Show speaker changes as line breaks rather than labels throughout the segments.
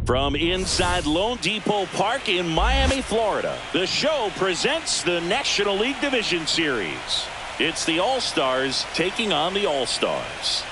From inside Lone Depot Park in Miami, Florida, the show presents the National League Division Series. It's the All-Stars taking on the All-Stars.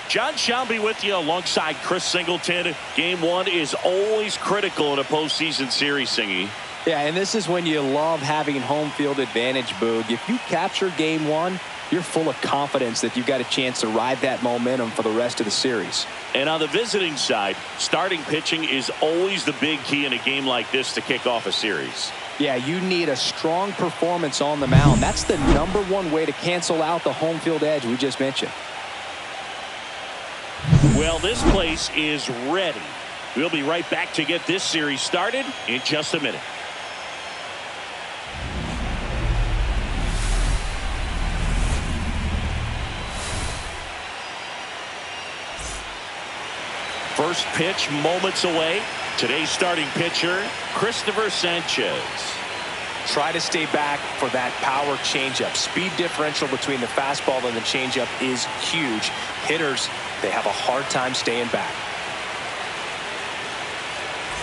John Shelby with you alongside Chris Singleton. Game one is always critical in a postseason series, Singy.
Yeah, and this is when you love having home field advantage, Boog. If you capture game one, you're full of confidence that you've got a chance to ride that momentum for the rest of the series.
And on the visiting side, starting pitching is always the big key in a game like this to kick off a series.
Yeah, you need a strong performance on the mound. That's the #1 way to cancel out the home field edge we just mentioned.
Well, this place is ready. We'll be right back to get this series started in just a minute. First pitch moments away. Today's starting pitcher, Christopher Sanchez.
Try to stay back for that power changeup. Speed differential between the fastball and the changeup is huge. Hitters, they have a hard time staying back.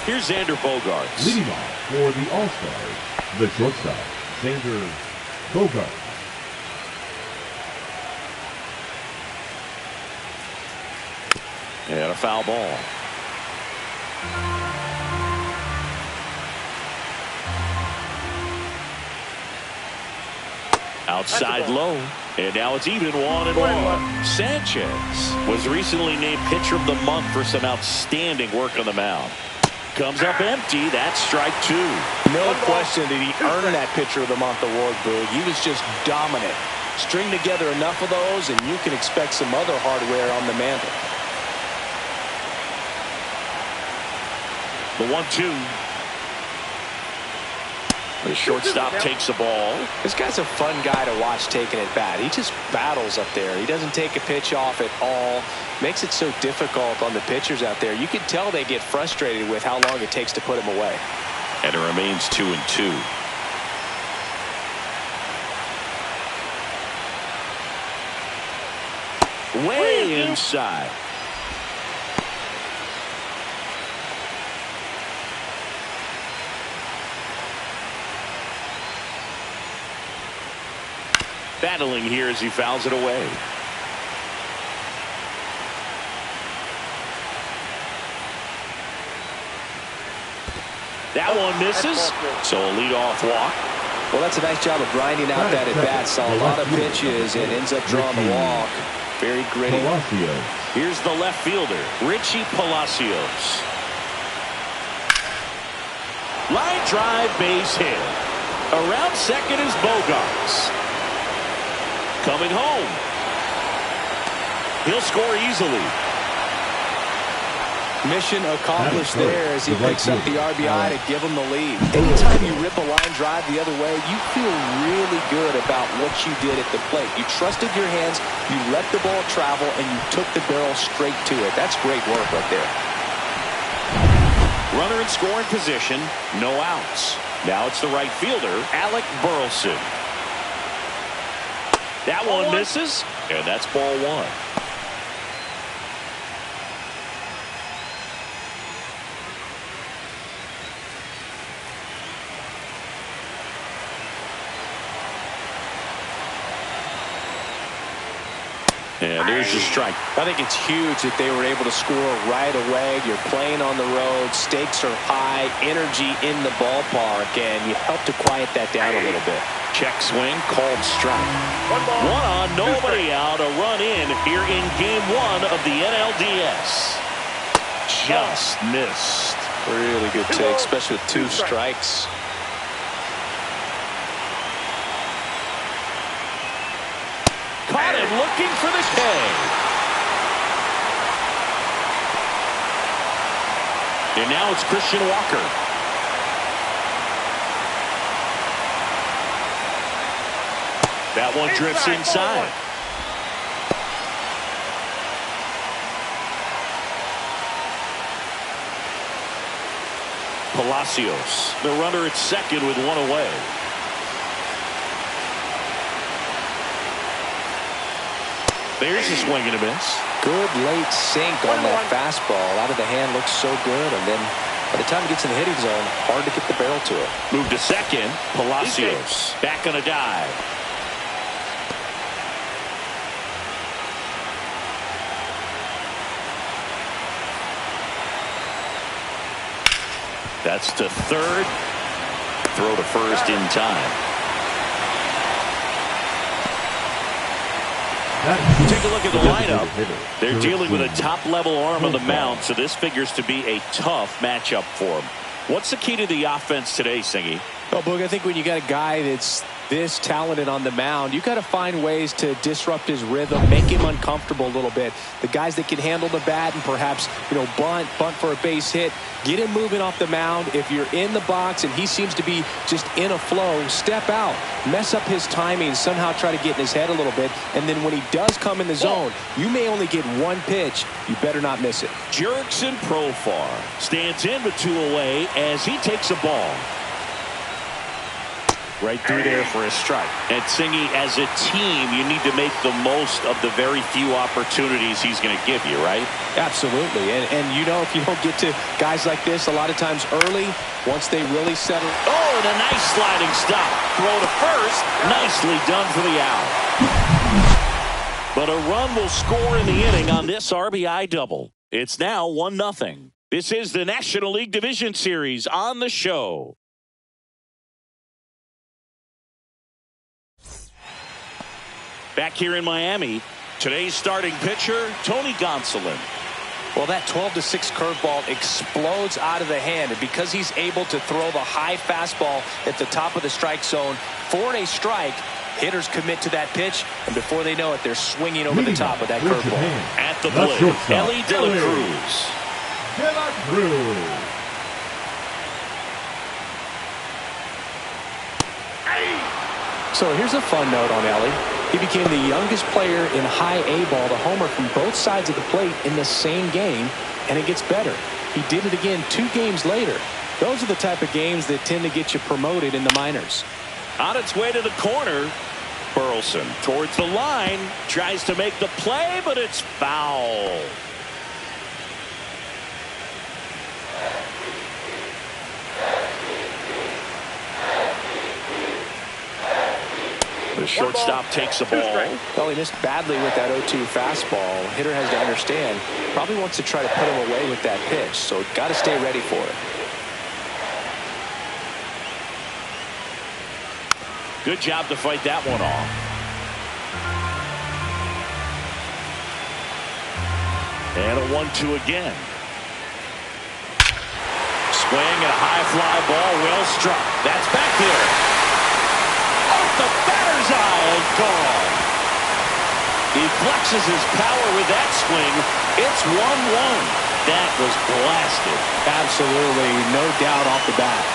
Here's Xander Bogaerts.
Leading off for the All-Stars, the shortstop, Xander Bogaerts.
And a foul ball. Outside low. And now it's even 1-1. Sanchez was recently named pitcher of the month for some outstanding work on the mound. Comes up empty. That's strike two.
No question did he earn that pitcher of the month award, Boog. He was just dominant. String together enough of those and you can expect some other hardware on the mantle.
The 1-2. The shortstop takes the ball.
This guy's a fun guy to watch taking it bat. He just battles up there. He doesn't take a pitch off at all. Makes it so difficult on the pitchers out there. You can tell they get frustrated with how long it takes to put him away.
And it remains 2-2. Way inside. Battling here as he fouls it away. That one misses. So a leadoff walk.
Well, that's a nice job of grinding out that at-bat. Saw a lot of pitches and ends up drawing the walk. Very gritty.
Here's the left fielder, Richie Palacios. Line drive, base hit. Around second is Bogaerts. Coming home. He'll score easily.
Mission accomplished there as he picks up the RBI to give him the lead. Anytime you rip a line drive the other way, you feel really good about what you did at the plate. You trusted your hands, you let the ball travel, and you took the barrel straight to it. That's great work right there.
Runner in scoring position, no outs. Now it's the right fielder, Alec Burleson. That one misses, and that's ball one. And there's your strike.
I think it's huge that they were able to score right away. You're playing on the road. Stakes are high. Energy in the ballpark. And you help to quiet that down a little bit.
Check swing, called strike. One on, nobody out. A run in here in game one of the NLDS. Just missed.
Really good take, especially with 2 strikes.
Caught him looking for the K. And now it's Christian Walker. That one drifts inside. Palacios, the runner at second with one away. There's a swing and a miss.
Good late sink on that fastball. Out of the hand looks so good, and then by the time it gets in the hitting zone, hard to get the barrel to it.
Move to second. Palacios back on a dive. That's to third. Throw to first in time. Take a look at the lineup. They're dealing with a top-level arm on the mound, so this figures to be a tough matchup for them. What's the key to the offense today, Singy?
Well, Boog, I think when you got a guy that's this talented on the mound, you got to find ways to disrupt his rhythm, make him uncomfortable a little bit. The guys that can handle the bat and perhaps, bunt for a base hit, get him moving off the mound. If you're in the box and he seems to be just in a flow, step out, mess up his timing, somehow try to get in his head a little bit. And then when he does come in the zone, you may only get one pitch. You better not miss it.
Jurickson Profar stands in with 2 away as he takes a ball. Right through there for a strike. And Singy, as a team, you need to make the most of the very few opportunities he's going to give you, right?
Absolutely. And if you don't get to guys like this a lot of times early, once they really settle.
Oh, and a nice sliding stop. Throw to first. Nicely done for the out. But a run will score in the inning on this RBI double. It's now 1-0. This is the National League Division Series on the show. Back here in Miami, today's starting pitcher, Tony Gonsolin.
Well, that 12-6 curveball explodes out of the hand, and because he's able to throw the high fastball at the top of the strike zone for a strike, hitters commit to that pitch, and before they know it, they're swinging over the top of that curveball.
At the plate, Elly De La Cruz.
De La Cruz.
So here's a fun note on Elly. He became the youngest player in high A ball to homer from both sides of the plate in the same game, and it gets better. He did it again 2 games later. Those are the type of games that tend to get you promoted in the minors.
On its way to the corner, Burleson towards the line, tries to make the play, but it's foul. The shortstop takes the ball.
Well, he missed badly with that 0-2 fastball. Hitter has to understand, probably wants to try to put him away with that pitch, so got to stay ready for it.
Good job to fight that one off. And a 1-2 again. Swing and a high fly ball, well struck. That's back there. Off the batter's eye and gone. He flexes his power with that swing. It's 1-1. That was blasted.
Absolutely, no doubt off the bat.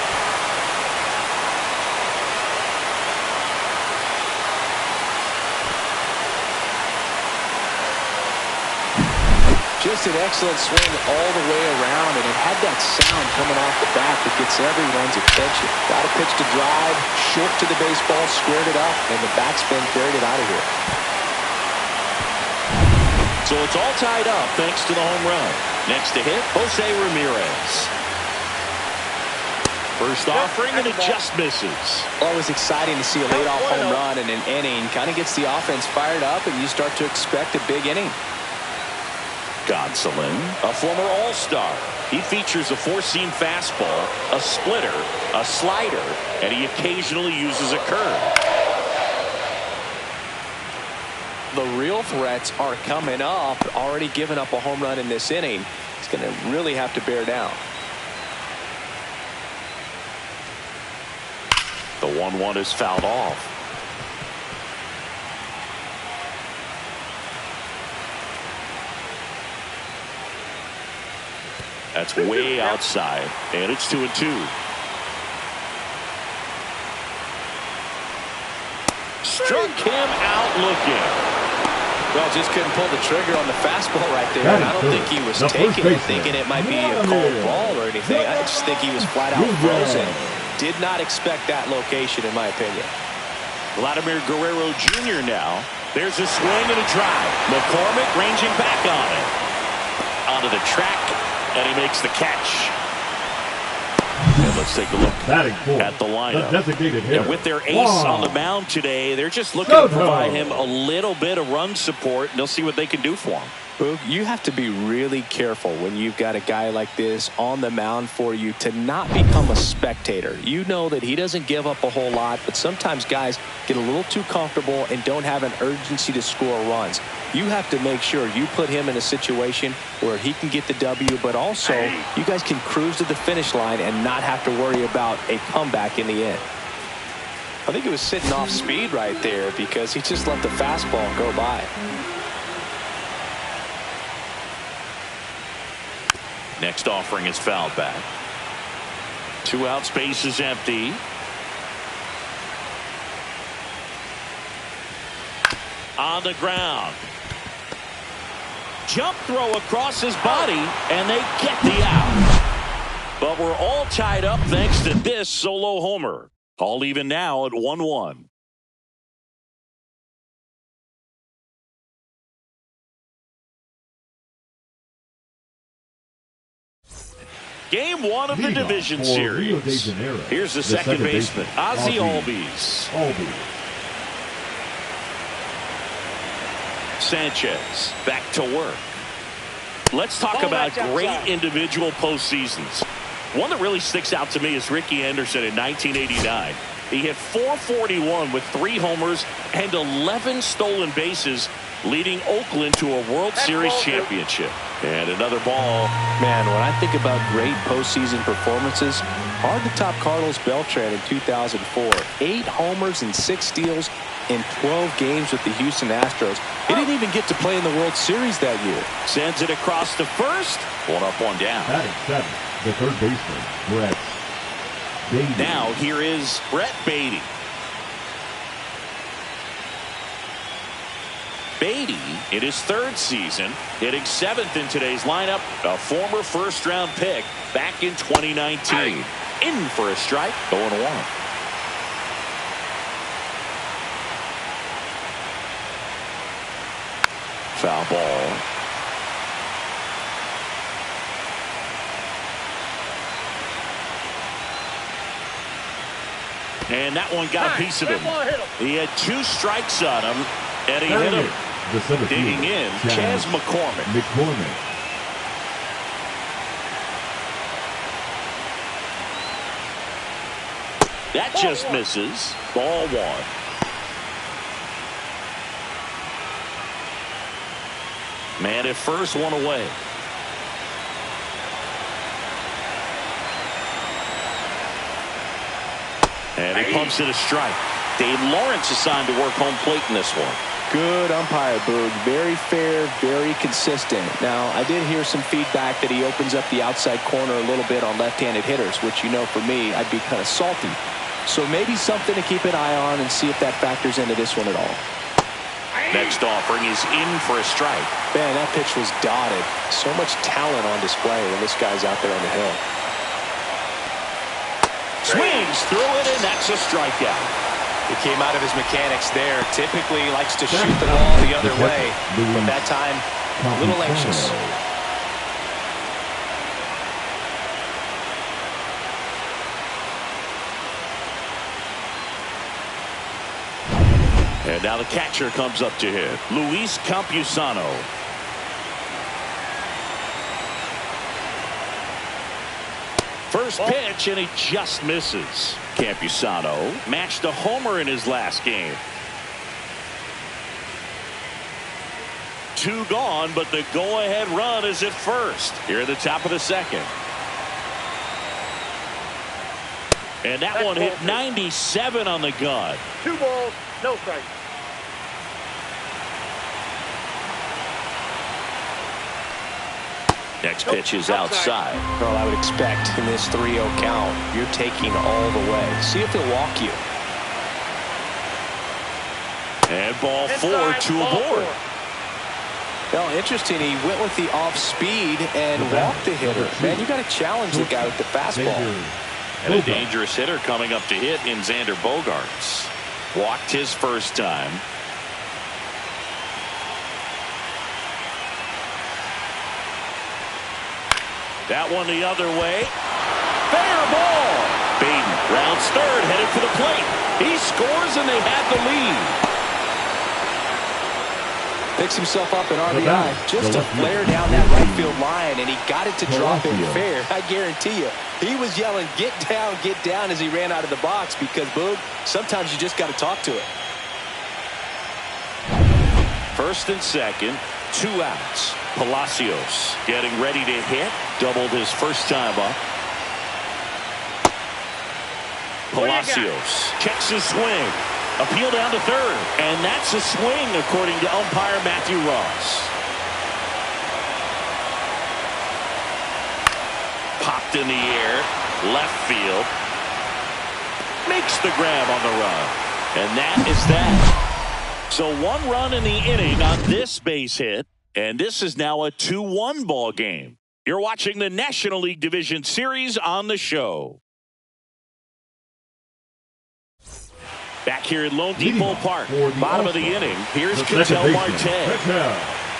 Just an excellent swing all the way around, and it had that sound coming off the bat that gets everyone's attention. Got a pitch to drive, short to the baseball, squared it up, and the backspin carried it out of here.
So it's all tied up thanks to the home run. Next to hit, Jose Ramirez. First offering, and it just misses.
Always exciting to see a leadoff home run in an inning. Kind of gets the offense fired up, and you start to expect a big inning.
Gonsolin, a former All-Star. He features a 4-seam fastball, a splitter, a slider, and he occasionally uses a curve.
The real threats are coming up. Already given up a home run in this inning. He's going to really have to bear down.
The 1-1 is fouled off. That's way outside, and it's 2-2. Struck him out looking.
Well, just couldn't pull the trigger on the fastball right there. And I don't think he was taking it, thinking it might be a cold ball or anything. I just think he was flat out frozen. Did not expect that location, in my opinion.
Vladimir Guerrero Jr. now. There's a swing and a drive. McCormick ranging back on it. Onto the track, and he makes the catch. And let's take a look at the lineup.
Designated hitter.
And with their ace on the mound today, they're just looking to provide him a little bit of run support, and they'll see what they can do for him.
Boog, you have to be really careful when you've got a guy like this on the mound for you to not become a spectator. You know that he doesn't give up a whole lot, but sometimes guys get a little too comfortable and don't have an urgency to score runs. You have to make sure you put him in a situation where he can get the W, but also you guys can cruise to the finish line and not have to worry about a comeback in the end. I think it was sitting off speed right there because he just let the fastball go by.
Next offering is fouled back. 2 out, space is empty. On the ground. Jump throw across his body, and they get the out. But we're all tied up thanks to this solo homer. All even now at 1-1. Game 1 of the division series. Here's the second baseman, Ozzie Albies. Sanchez back to work. Let's talk about great individual postseasons. One that really sticks out to me is Ricky Henderson in 1989. He hit .441 with 3 homers and 11 stolen bases, leading Oakland to a World Series championship. And another ball.
Man, when I think about great postseason performances, hard to top Carlos Beltran in 2004. 8 homers and 6 steals in 12 games with the Houston Astros. He didn't even get to play in the World Series that year.
Sends it across to first. 1 up, 1 down.
Batting 7, the third baseman, Brett Baty.
Now here is Brett Baty. Beatty in his 3rd season, hitting 7th in today's lineup, a former first-round pick back in 2019. In for a strike, 0-1. Foul ball. And that one got a piece of him. He had 2 strikes on him, and he hit him. Digging in, Chas McCormick. That just misses. Ball 1. Man at first, 1 away. And he pumps it a strike. Dave Lawrence assigned to work home plate in this one.
Good umpire, Boog. Very fair, very consistent. Now, I did hear some feedback that he opens up the outside corner a little bit on left-handed hitters, which, you know, for me, I'd be kind of salty. So maybe something to keep an eye on and see if that factors into this one at all.
Next offering is in for a strike.
Man, that pitch was dotted. So much talent on display when this guy's out there on the hill.
Swings through it, and that's a strikeout.
He came out of his mechanics there. Typically likes to shoot the ball the other way, but that time a little anxious.
And now the catcher comes up to hit. Luis Campusano. First pitch, and he just misses. Campusano matched a homer in his last game. 2 gone, but the go-ahead run is at first. Here at the top of the 2nd. And that one hit 97 on the gun.
2 balls, no strikes.
Next pitch is outside.
Well, I would expect in this 3-0 count, you're taking all the way. See if he'll walk you.
And ball 4, 2 aboard.
Well, interesting. He went with the off speed and walked the hitter. Man, you got to challenge the guy with the fastball.
And a dangerous hitter coming up to hit in Xander Bogaerts. Walked his first time. That one the other way. Fair ball. Baden rounds third, headed for the plate. He scores, and they have the lead.
Picks himself up an RBI. Just a flare down that right field line, and he got it to drop in fair. I guarantee you, he was yelling, get down, as he ran out of the box because, Boog, sometimes you just got to talk to it.
First and second, 2 outs. Palacios getting ready to hit. Doubled his first time up. Palacios checks his swing. Appeal down to third. And that's a swing, according to umpire Matthew Ross. Popped in the air. Left field. Makes the grab on the run. And that is that. So 1 run in the inning on this base hit. And this is now a 2-1 ball game. You're watching the National League Division Series on the show. Back here at Lone Depot Park, bottom of the inning. Here's Ketel Marte.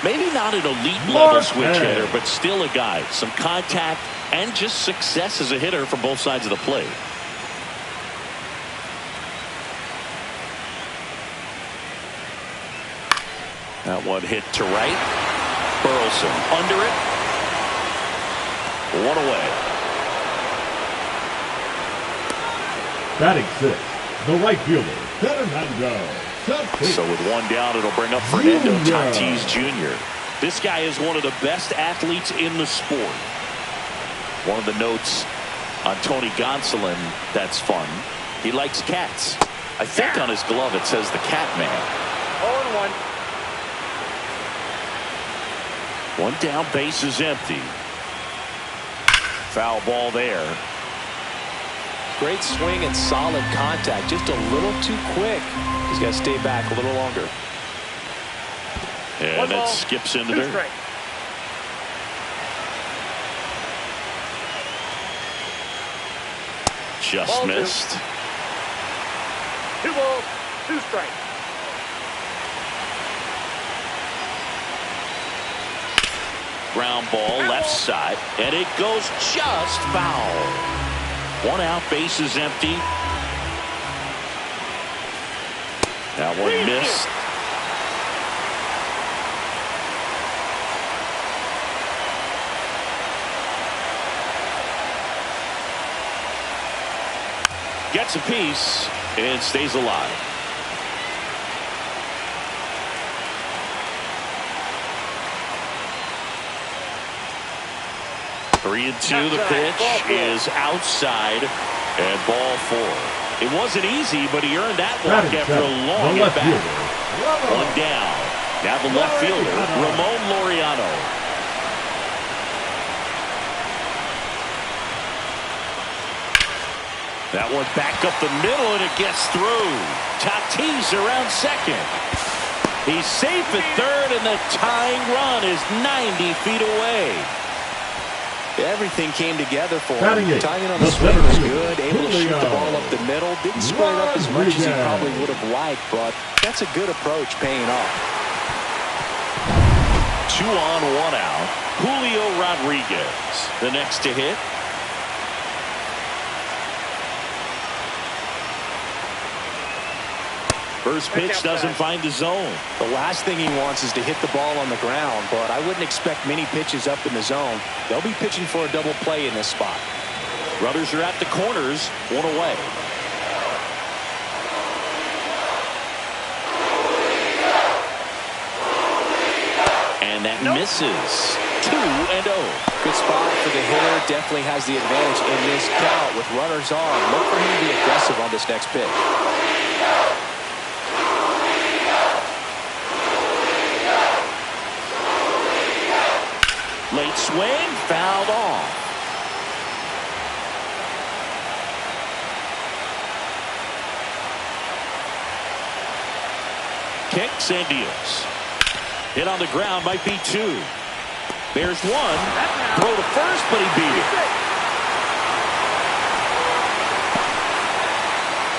Maybe not an elite level switch hitter, but still a guy. Some contact and just success as a hitter from both sides of the plate. That one hit to right. Burleson under it. 1 away.
Batting 6, the right fielder, Fernando.
So with 1 down, it'll bring up Fernando Tatis Jr. This guy is one of the best athletes in the sport. One of the notes on Tony Gonsolin that's fun. He likes cats. I think on his glove it says the Cat Man.
0-1.
1 down, base is empty. Foul ball there.
Great swing and solid contact. Just a little too quick. He's got to stay back a little longer.
And it skips into there. Just
Ball
missed.
2 balls, 2 strikes.
Ground ball left side, and it goes just foul. 1 out, base is empty. That one missed. Gets a piece and stays alive. Three and 2. The pitch is outside and ball 4. It wasn't easy, but he earned that walk after a long at bat. 1 down. Now the left fielder, Ramon Laureano. That one back up the middle, and it gets through. Tatis around second. He's safe at third, and the tying run is 90 feet away.
Everything came together for him. Timing on the swing was good. Able to shoot the ball up the middle. Didn't square it up as much as he probably would have liked, but that's a good approach, paying off.
2 on, 1 out. Julio Rodriguez, the next to hit. First pitch doesn't find the zone.
The last thing he wants is to hit the ball on the ground, but I wouldn't expect many pitches up in the zone. They'll be pitching for a double play in this spot.
Runners are at the corners, 1 away. And that misses. 2-0.
Good spot for the hitter. Definitely has the advantage in this count with runners on. Look for him to be aggressive on this next pitch.
Late swing, fouled off. Kicks and deals. Hit on the ground, might be 2. There's 1. Throw to first, but he beat it.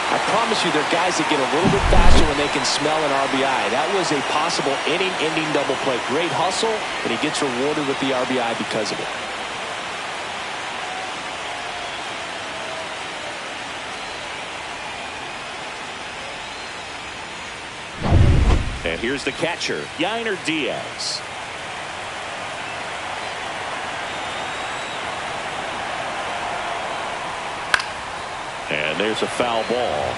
I promise you, there are guys that get a little bit faster when they can smell an RBI. That was a possible inning-ending double play. Great hustle, and he gets rewarded with the RBI because of it.
And here's the catcher, Yainer Diaz. And there's a foul ball.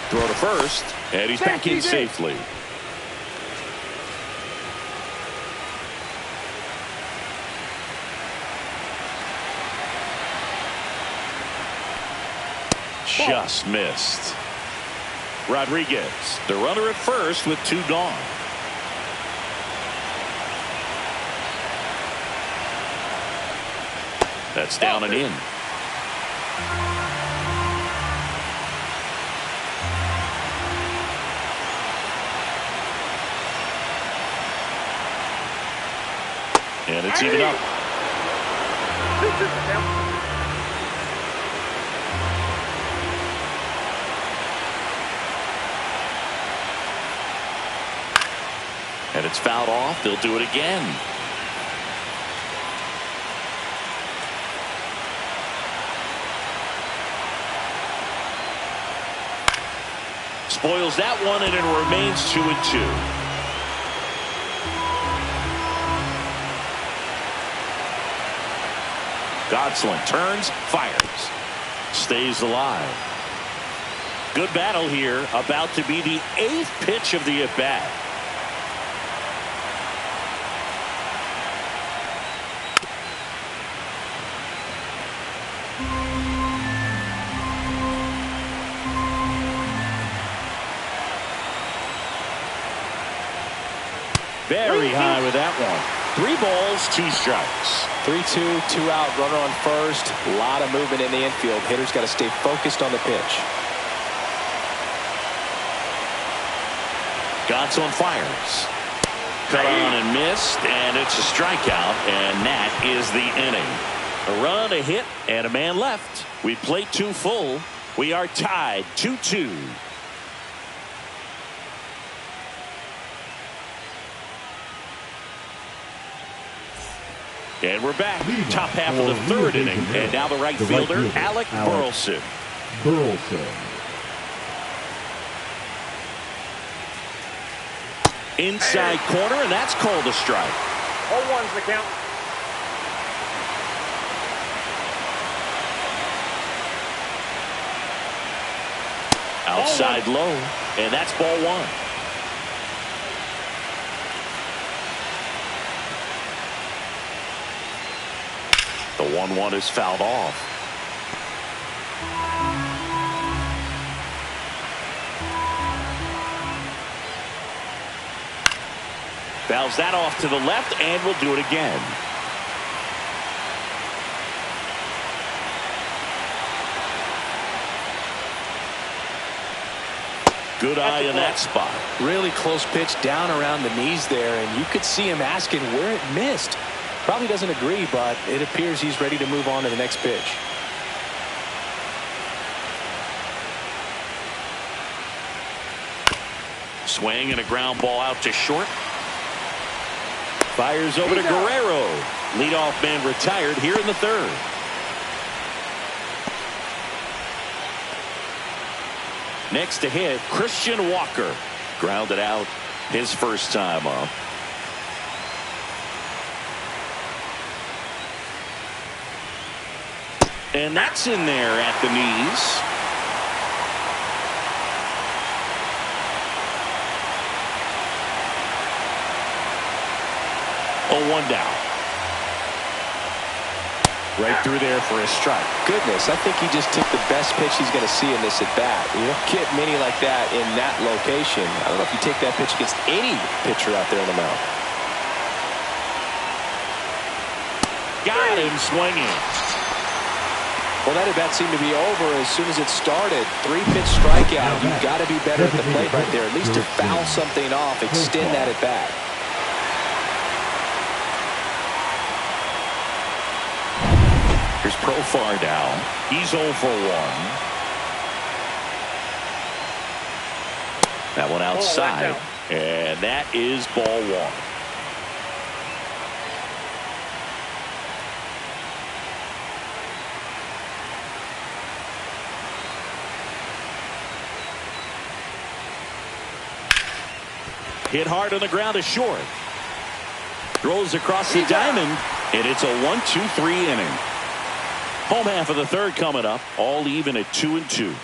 Throw to first, and he's back in safely. Just missed. Rodriguez, the runner at first with 2 gone. That's down and in. And it's even up.
2-2 count.
And it's fouled off. They'll do it again. Spoils that one, and it remains 2-2. Godsling turns, fires. Stays alive. Good battle here. About to be the 8th pitch of the at-bat. Very high with that one. 3 balls, 2 strikes.
3-2, 2 out, runner on first. A lot of movement in the infield. Hitter's got to stay focused on the pitch.
Godsling fires. Cut on and missed, and it's a strikeout, and that is the inning. A run, a hit, and a man left. We played 2 full. We are tied 2-2. And we're back. Top half of the 3rd inning. And now the right fielder, Alec Burleson. Inside corner, and that's called a strike.
0-1's the count.
Outside low, and that's ball 1. The 1-1 is fouled off. Fouls that off to the left, and we'll do it again. Good eye in that spot.
Really close pitch down around the knees there, and you could see him asking where it missed. Probably doesn't agree, but it appears he's ready to move on to the next pitch.
Swing and a ground ball out to short. Fires over to Guerrero. Leadoff man retired here in the 3rd. Next to hit, Christian Walker. Grounded out his first time up. And that's in there at the knees. Oh, 1 down. Right through there for a strike.
Goodness, I think he just took the best pitch he's going to see in this at bat. You don't get many like that in that location. I don't know if you take that pitch against any pitcher out there on the mound.
Got him swinging.
Well, that at bat seemed to be over as soon as it started. 3-pitch strikeout. You've got to be better at the plate right there. At least to foul something off, extend that at bat.
Here's Profar now. He's 0 for 1. That one outside. And that is ball 1. Hit hard on the ground to short. Throws across the diamond, and it's a 1-2-3 inning. Home half of the third coming up, all even at 2-2.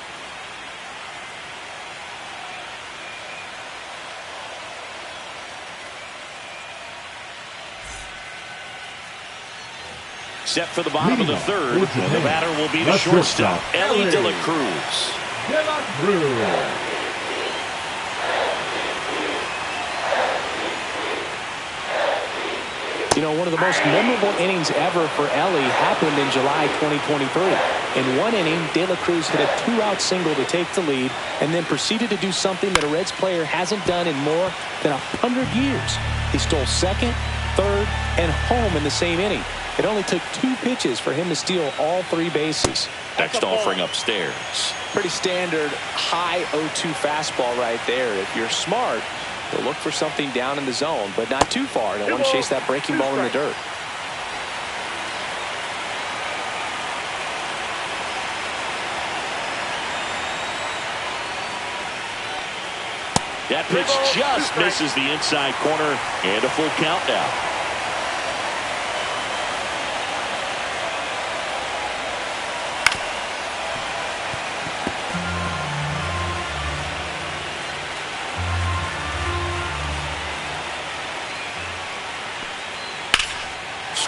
Set for the bottom of the third, and the batter will be the shortstop, Elly De La Cruz.
De La Cruz.
You know, one of the most memorable innings ever for Elly happened in July 2023. In one inning, De La Cruz hit a 2-out single to take the lead and then proceeded to do something that a Reds player hasn't done in more than 100 years. He stole second, third, and home in the same inning. It only took 2 pitches for him to steal all 3 bases.
Next offering upstairs.
Pretty standard high 0-2 fastball right there. If you're smart, you'll look for something down in the zone, but not too far. Don't want to chase that breaking ball in the dirt.
That pitch just misses the inside corner, and a full count now.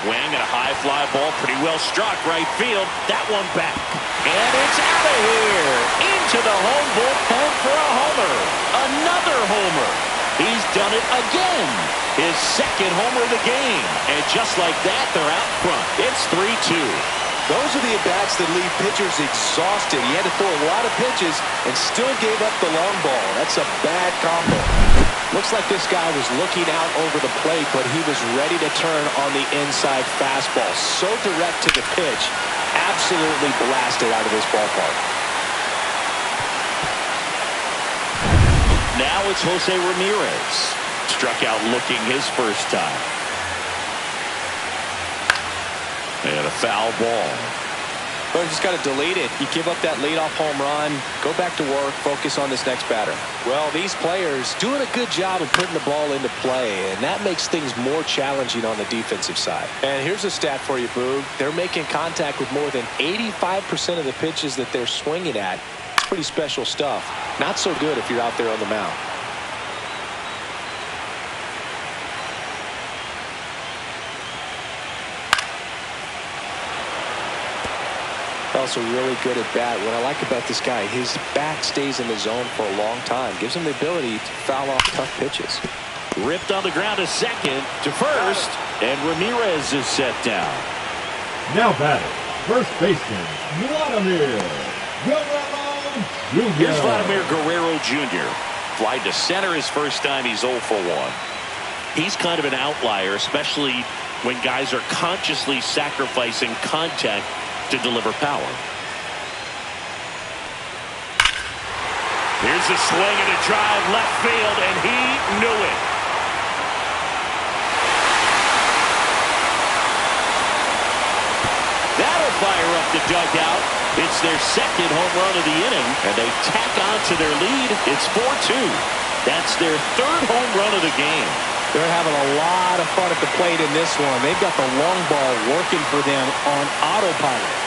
Swing and a high fly ball, pretty well struck right field. That one back. And it's out of here. Into the home bullpen for a homer. Another homer. He's done it again. His second homer of the game. And just like that, they're out front. It's 3-2.
Those are the at-bats that leave pitchers exhausted. He had to throw a lot of pitches and still gave up the long ball. That's a bad combo.
Looks like this guy was looking out over the plate, but he was ready to turn on the inside fastball. So direct to the pitch. Absolutely blasted out of this ballpark.
Now it's Jose Ramirez. Struck out looking his first time. And a foul ball.
But you just got to delete it. You give up that leadoff home run, go back to work, focus on this next batter. Well, these players doing a good job of putting the ball into play, and that makes things more challenging on the defensive side. And here's a stat for you, Boog. They're making contact with more than 85% of the pitches that they're swinging at. It's pretty special stuff. Not so good if you're out there on the mound. Also really good at bat. What I like about this guy, his bat stays in the zone for a long time. Gives him the ability to foul off tough pitches.
Ripped on the ground to second, to first, and Ramirez is set down.
Now batting, first baseman, Vladimir Guerrero Jr.
Here's Vladimir Guerrero Jr. Fly to center his first time. He's 0 for 1. He's kind of an outlier, especially when guys are consciously sacrificing contact to deliver power. Here's a swing and a drive left field, and he knew it. That'll fire up the dugout. It's their second home run of the inning, and they tack on to their lead. It's 4-2. That's their third home run of the game.
They're having a lot of fun at the plate in this one. They've got the long ball working for them on autopilot.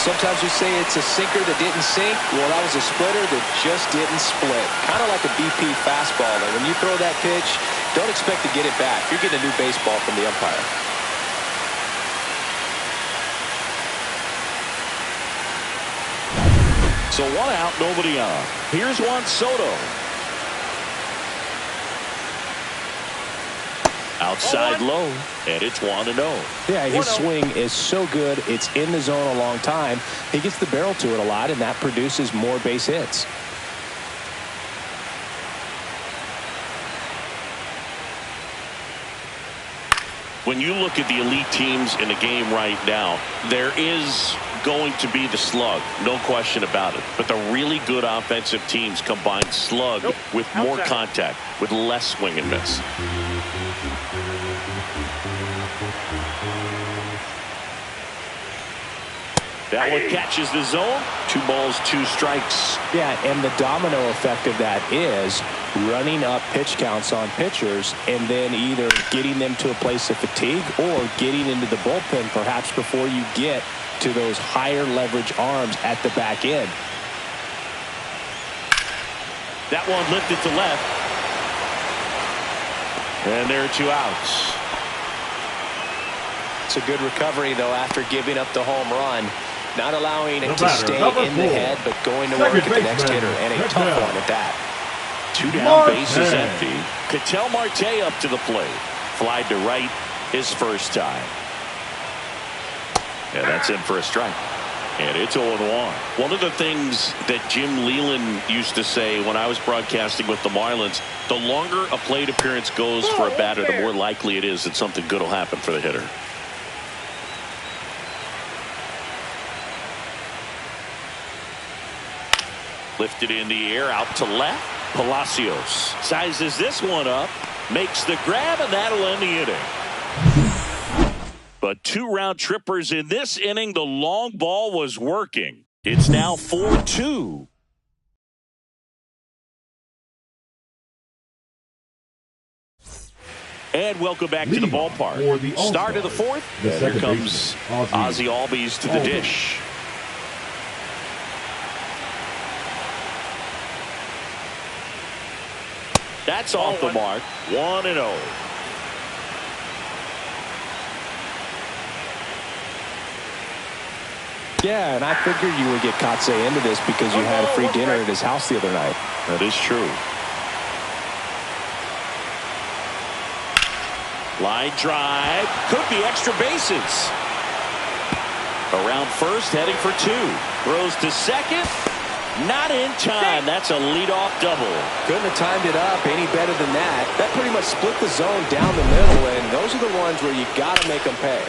Sometimes we say it's a sinker that didn't sink. Well, that was a splitter that just didn't split. Kind of like a BP fastball. And when you throw that pitch, don't expect to get it back. You're getting a new baseball from the umpire.
So 1 out, nobody on. Here's Juan Soto. Outside low, and it's 1-0.
Yeah, his swing is so good. It's in the zone a long time. He gets the barrel to it a lot, and that produces more base hits.
When you look at the elite teams in the game right now, there is going to be the slug, no question about it. But the really good offensive teams combine slug with more contact, with less swing and miss. That one catches the zone. 2 balls, 2 strikes.
Yeah, and the domino effect of that is running up pitch counts on pitchers and then either getting them to a place of fatigue or getting into the bullpen perhaps before you get to those higher leverage arms at the back end.
That one lifted to left. And there are 2 outs.
It's a good recovery, though, after giving up the home run. Not allowing it to stay in the head, but going to work at the next hitter, and a tough one at that.
2 down, bases empty. Ketel Marte up to the plate. Flied to right his first time. And that's in for a strike. And it's 0-1. One of the things that Jim Leyland used to say when I was broadcasting with the Marlins, the longer a plate appearance goes for a batter, the more likely it is that something good will happen for the hitter. Lifted in the air, out to left. Palacios sizes this one up, makes the grab, and that'll end the inning. But 2 round trippers in this inning. The long ball was working. It's now 4-2. And welcome back to the ballpark. Start of the 4th. Here comes Ozzie Albies to the dish. That's off the mark. 1-0.
Yeah, and I figured you would get Kotsay into this because you had a free dinner at his house the other night.
That is true. Line drive. Could be extra bases. Around first, heading for 2. Throws to second. Not in time. That's a leadoff double.
Couldn't have timed it up any better than that. That pretty much split the zone down the middle, and those are the ones where you got to make them pay.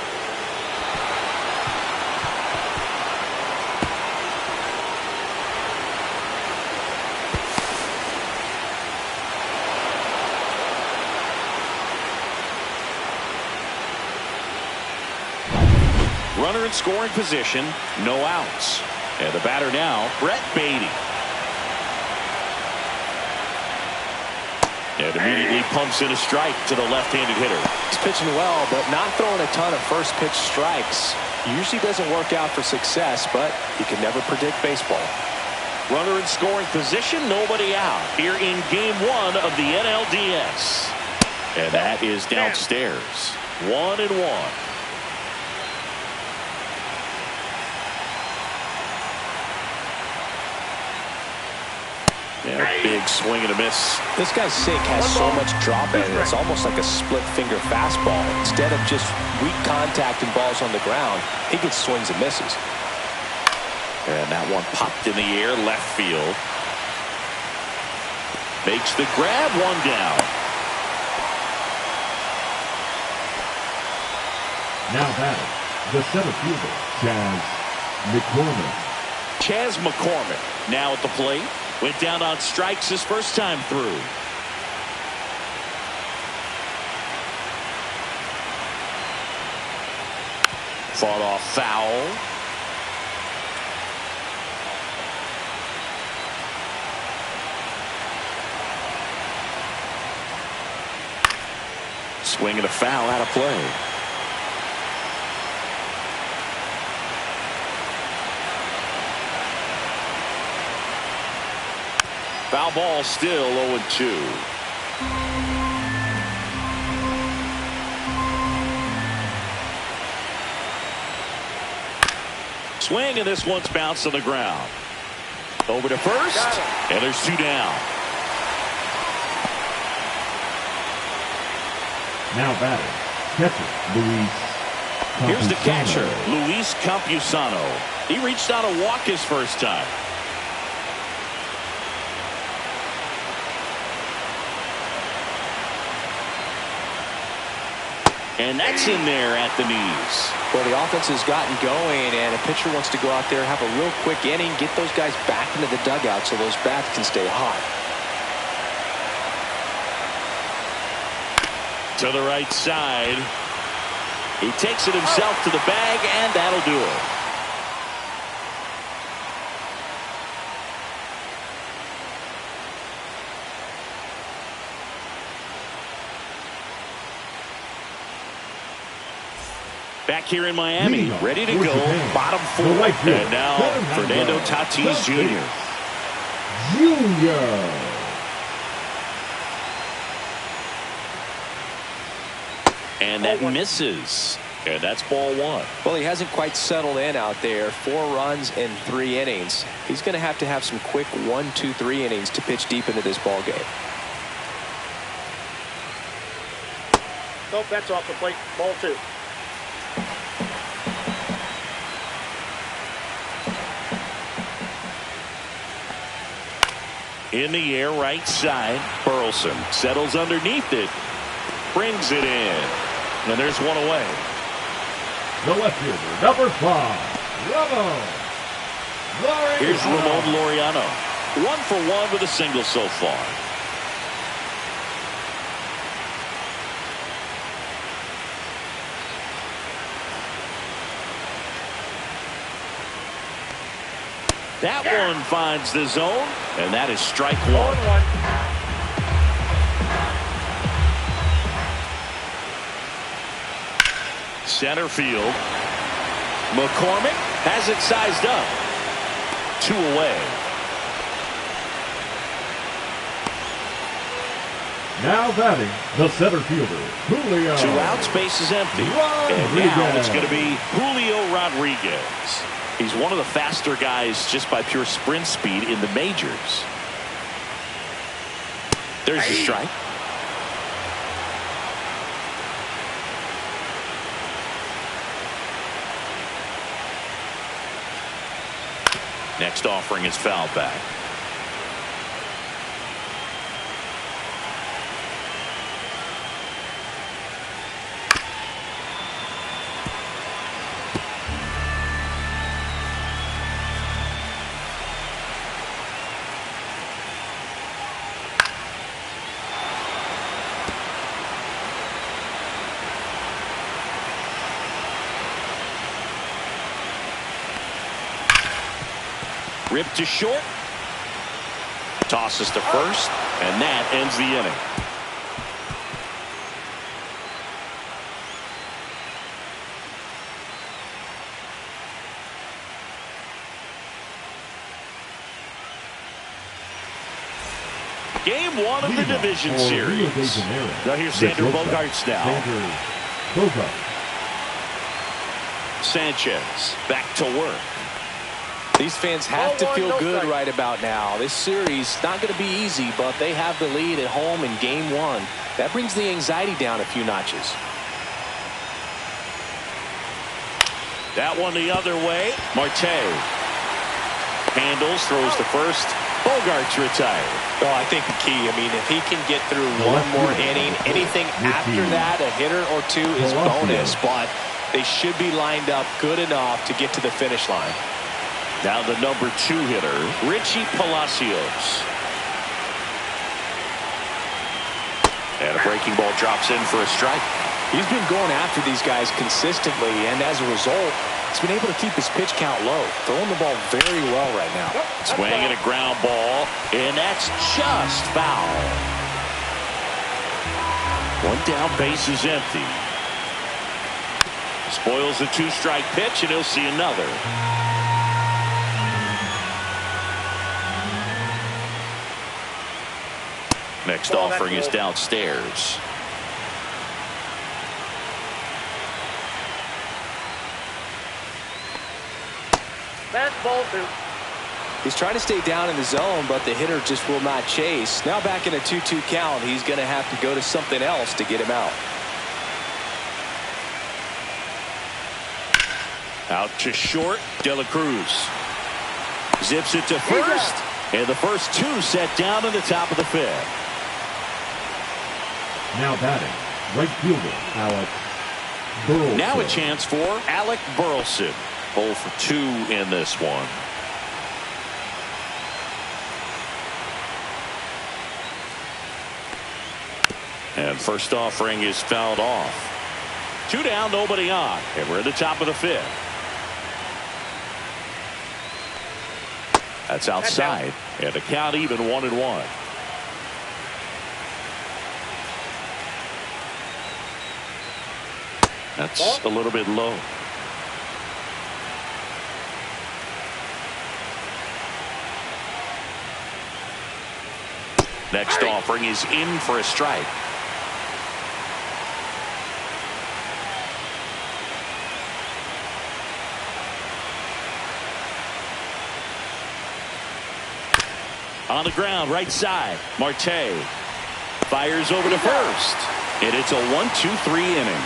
Runner in scoring position, no outs. And the batter now, Brett Baty. And immediately pumps in a strike to the left-handed hitter.
He's pitching well, but not throwing a ton of first pitch strikes. Usually doesn't work out for success, but you can never predict baseball.
Runner in scoring position, nobody out. Here in game 1 of the NLDS. And that is downstairs. 1-1. And a big swing and a miss.
This guy's sink has so much drop in it. It's almost like a split finger fastball. Instead of just weak contact and balls on the ground, he gets swings and misses.
And that one popped in the air, left field. Makes the grab, 1 down.
Now batting, the center fielder, Chas McCormick.
Chas McCormick now at the plate. Went down on strikes his first time through. Fought off foul. Swing and a foul, out of play. Foul ball, still 0-2. Swing, and this one's bounced on the ground. Over to first, and there's 2 down.
Now batting, catcher, Luis
Here's the catcher,
Campusano.
Luis Campusano. He reached out to walk his first time. And that's in there at the knees.
Well, the offense has gotten going, and a pitcher wants to go out there, have a real quick inning, get those guys back into the dugout so those bats can stay hot.
To the right side. He takes it himself to the bag, and that'll do it. Back here in Miami, ready to go, bottom four. And now, Fernando Tatis Jr. And that misses. And that's ball one.
Well, he hasn't quite settled in out there. 4 runs in 3 innings. He's going to have some quick 1, 2, 3 innings to pitch deep into this ball game.
Nope, that's off the plate. Ball 2.
In the air, right side. Burleson settles underneath it. Brings it in. And there's one away.
The left fielder, number 5, Ramon Laureano.
Here's Ramon Laureano. 1 for 1 with a single so far. That one finds the zone, and that is strike 1.
1-1.
Center field. McCormick has it sized up. 2 away.
Now batting, the center fielder, Julio.
2 outs, base is empty. And now it's going to be Julio Rodriguez. He's one of the faster guys just by pure sprint speed in the majors. There's the strike. Next offering is foul back. Ripped to short. Tosses to first, and that ends the inning. Game 1 of the division series. Now here's Xander Bogaerts now. Sanchez back to work.
These fans have to feel good right about now. This series not going to be easy, but they have the lead at home in game 1. That brings the anxiety down a few notches.
That one the other way. Marte handles, throws to first. Bogaerts retired.
Well, I think the key, I mean, if he can get through one more inning, anything after that, a hitter or 2 is bonus, but they should be lined up good enough to get to the finish line.
Now the number 2 hitter, Richie Palacios. And a breaking ball drops in for a strike.
He's been going after these guys consistently, and as a result, he's been able to keep his pitch count low. Throwing the ball very well right now.
Swinging a ground ball, and that's just foul. 1 down, base is empty. Spoils the 2-strike pitch, and he'll see another. Next offering is downstairs.
That's ball 2.
He's trying to stay down in the zone, but the hitter just will not chase. Now back in a 2-2 count, he's going to have to go to something else to get him out.
Out to short. De La Cruz zips it to first. And the first two set down in the top of the fifth.
Now batting, right fielder, Alec Burleson.
Now a chance for Alec Burleson. 0 for 2 in this one. And first offering is fouled off. 2 down, nobody on. And we're in the top of the fifth. That's outside. And the count even 1-1. That's a little bit low. Next offering is in for a strike. On the ground, right side. Marte fires over to first. And it's a 1-2-3 inning.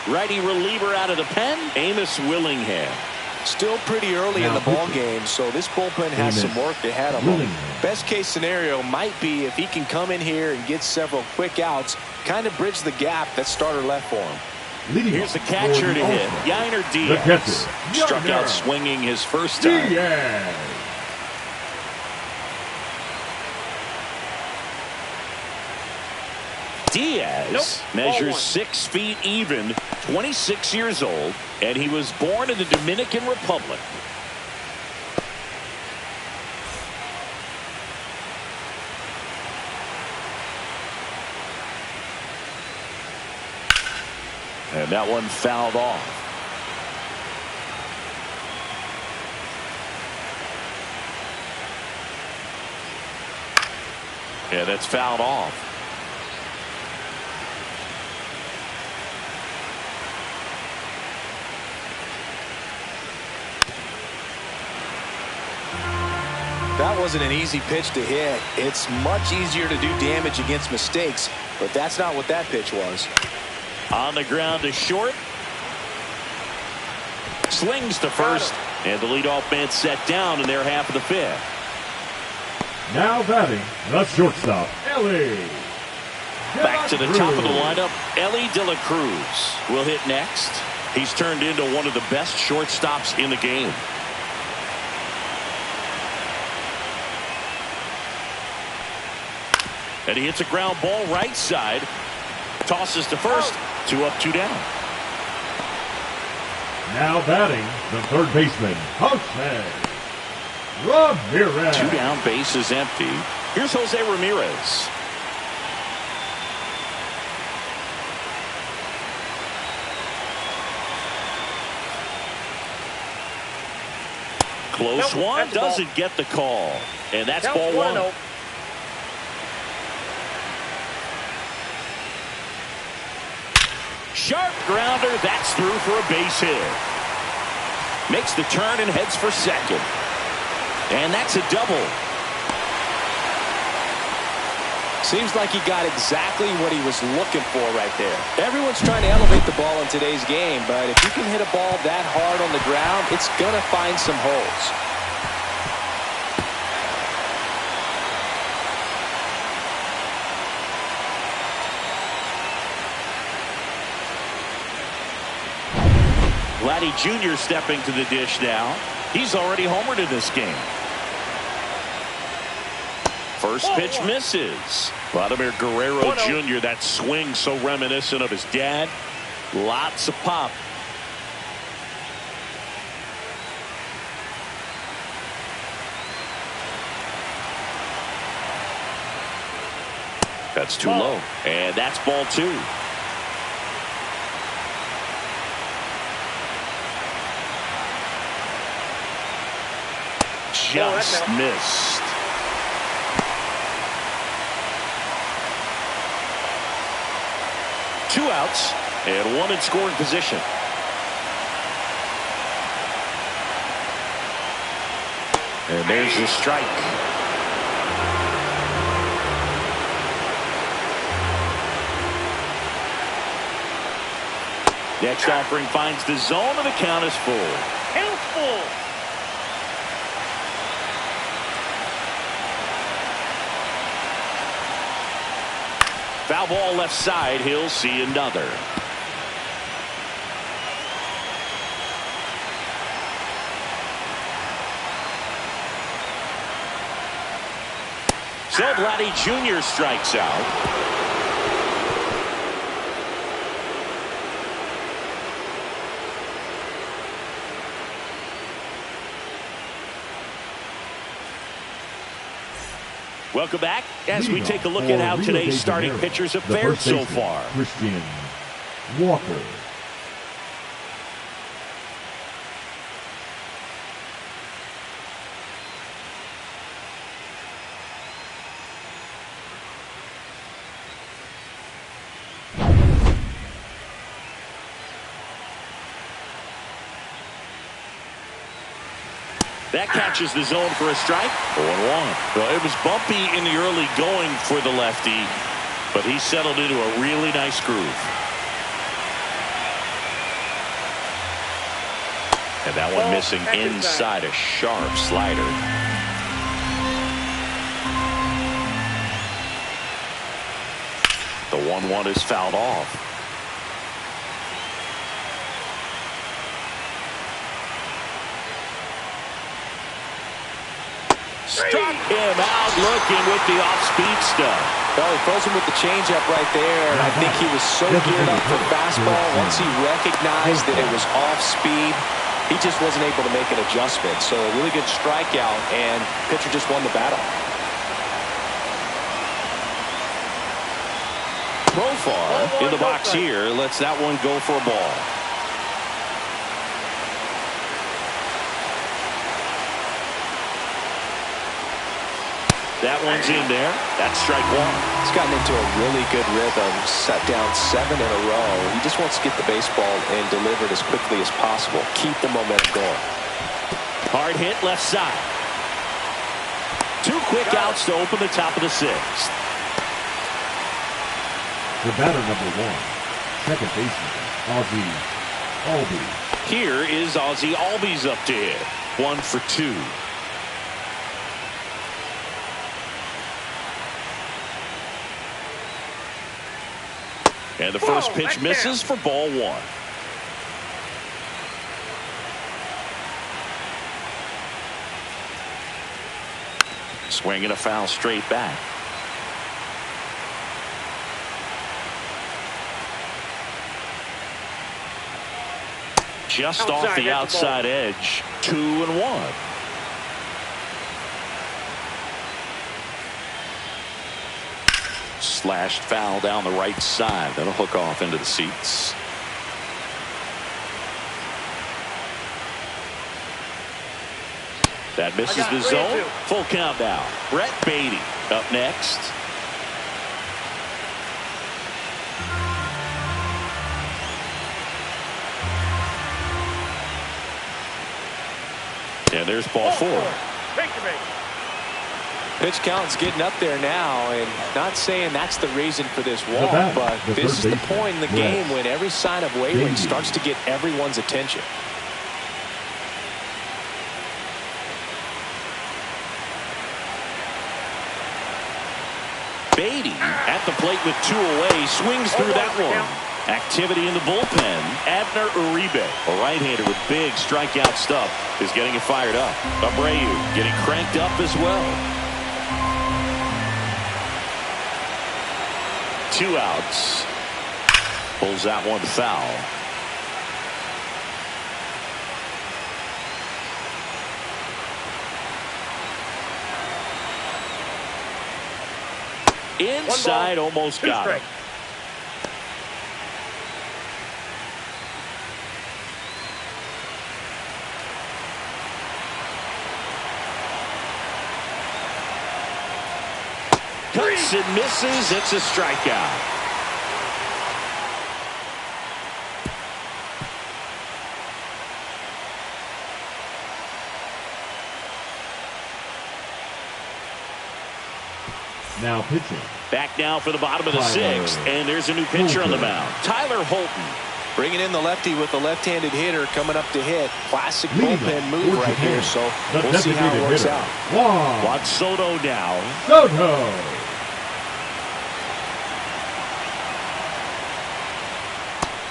Righty reliever out of the pen, Amos Willingham.
Still pretty early in the ball game, so this bullpen has some work ahead of him. Best case scenario might be if he can come in here and get several quick outs, kind of bridge the gap that starter left for him.
Here's the catcher to hit, Yainer Diaz. Struck out swinging his first time. Diaz measures 6 feet even, 26 years old, and he was born in the Dominican Republic. And that one fouled off. Yeah, that's fouled off.
That wasn't an easy pitch to hit. It's much easier to do damage against mistakes, but that's not what that pitch was.
On the ground to short. Slings to first. And the leadoff man set down in their half of the fifth.
Now batting, the shortstop, Ellie.
Back to the top of the lineup, Ellie De La Cruz will hit next. He's turned into one of the best shortstops in the game. And he hits a ground ball right side. Tosses to first. 2 up, 2 down.
Now batting, the third baseman, Jose Ramirez.
2 down, base is empty. Here's Jose Ramirez. Close one, doesn't get the call. And that's ball 1. Sharp grounder, that's through for a base hit. Makes the turn and heads for second. And that's a double.
Seems like he got exactly what he was looking for right there. Everyone's trying to elevate the ball in today's game, but if you can hit a ball that hard on the ground, it's going to find some holes.
Vladdy Jr. stepping to the dish now. He's already homered in this game. First pitch misses. Vladimir Guerrero Jr., that swing so reminiscent of his dad. Lots of pop. That's too low. And that's ball 2. Just missed. Two outs and one in scoring position. And there's the strike. Next offering finds the zone, and the count is full.
Count full.
Foul ball left side. He'll see another. So Vladdy Jr. strikes out. Welcome back as we take a look at how today's starting pitchers have fared so far.
Christian Walker.
That catches the zone for a strike. 0-1. Well, it was bumpy in the early going for the lefty, but he settled into a really nice groove. And that one missing inside a sharp slider. The 1-1 is fouled off. Struck him out looking with the off-speed stuff.
Well, he throws him with the changeup right there, and I think he was so geared up for fastball. Once he recognized that it was off-speed, he just wasn't able to make an adjustment. So a really good strikeout, and pitcher just won the battle.
Profar in the box here lets that one go for a ball. That one's in there. That's strike one.
He's gotten into a really good rhythm, set down 7 in a row. He just wants to get the baseball and deliver it as quickly as possible. Keep the momentum going.
Hard hit left side. 2 quick outs to open the top of the 6th.
The batter number 1, second baseman, Ozzie Albies.
Here is Ozzie Albies up to hit. 1 for 2. And the first pitch misses for ball 1. Swinging a foul straight back. Just off the outside edge. 2-1. Slashed foul down the right side. That'll hook off into the seats. That misses the zone. Full count now. Brett Baty up next. And there's ball 4.
Pitch count's getting up there now, and not saying that's the reason for this walk, but this is the point in the game when every sign of wavering starts to get everyone's attention.
Beatty at the plate with 2 away, swings through that one. Activity in the bullpen. Abner Uribe, a right-hander with big strikeout stuff, is getting it fired up. Abreu getting cranked up as well. 2 outs. Pulls that one foul. Inside, almost got it. Cuts and misses. It's a strikeout.
Now pitching.
Back now for the bottom of the
Tyler
6th, and there's a new pitcher on the
Holton.
mound. Tyler Holton.
Bringing in the lefty with the left-handed hitter coming up to hit. Classic
Leading
bullpen
off
move
for
right
Japan,
here, so
the
we'll see how it
designated
works
hitter,
out.
Juan
Soto now.
Soto.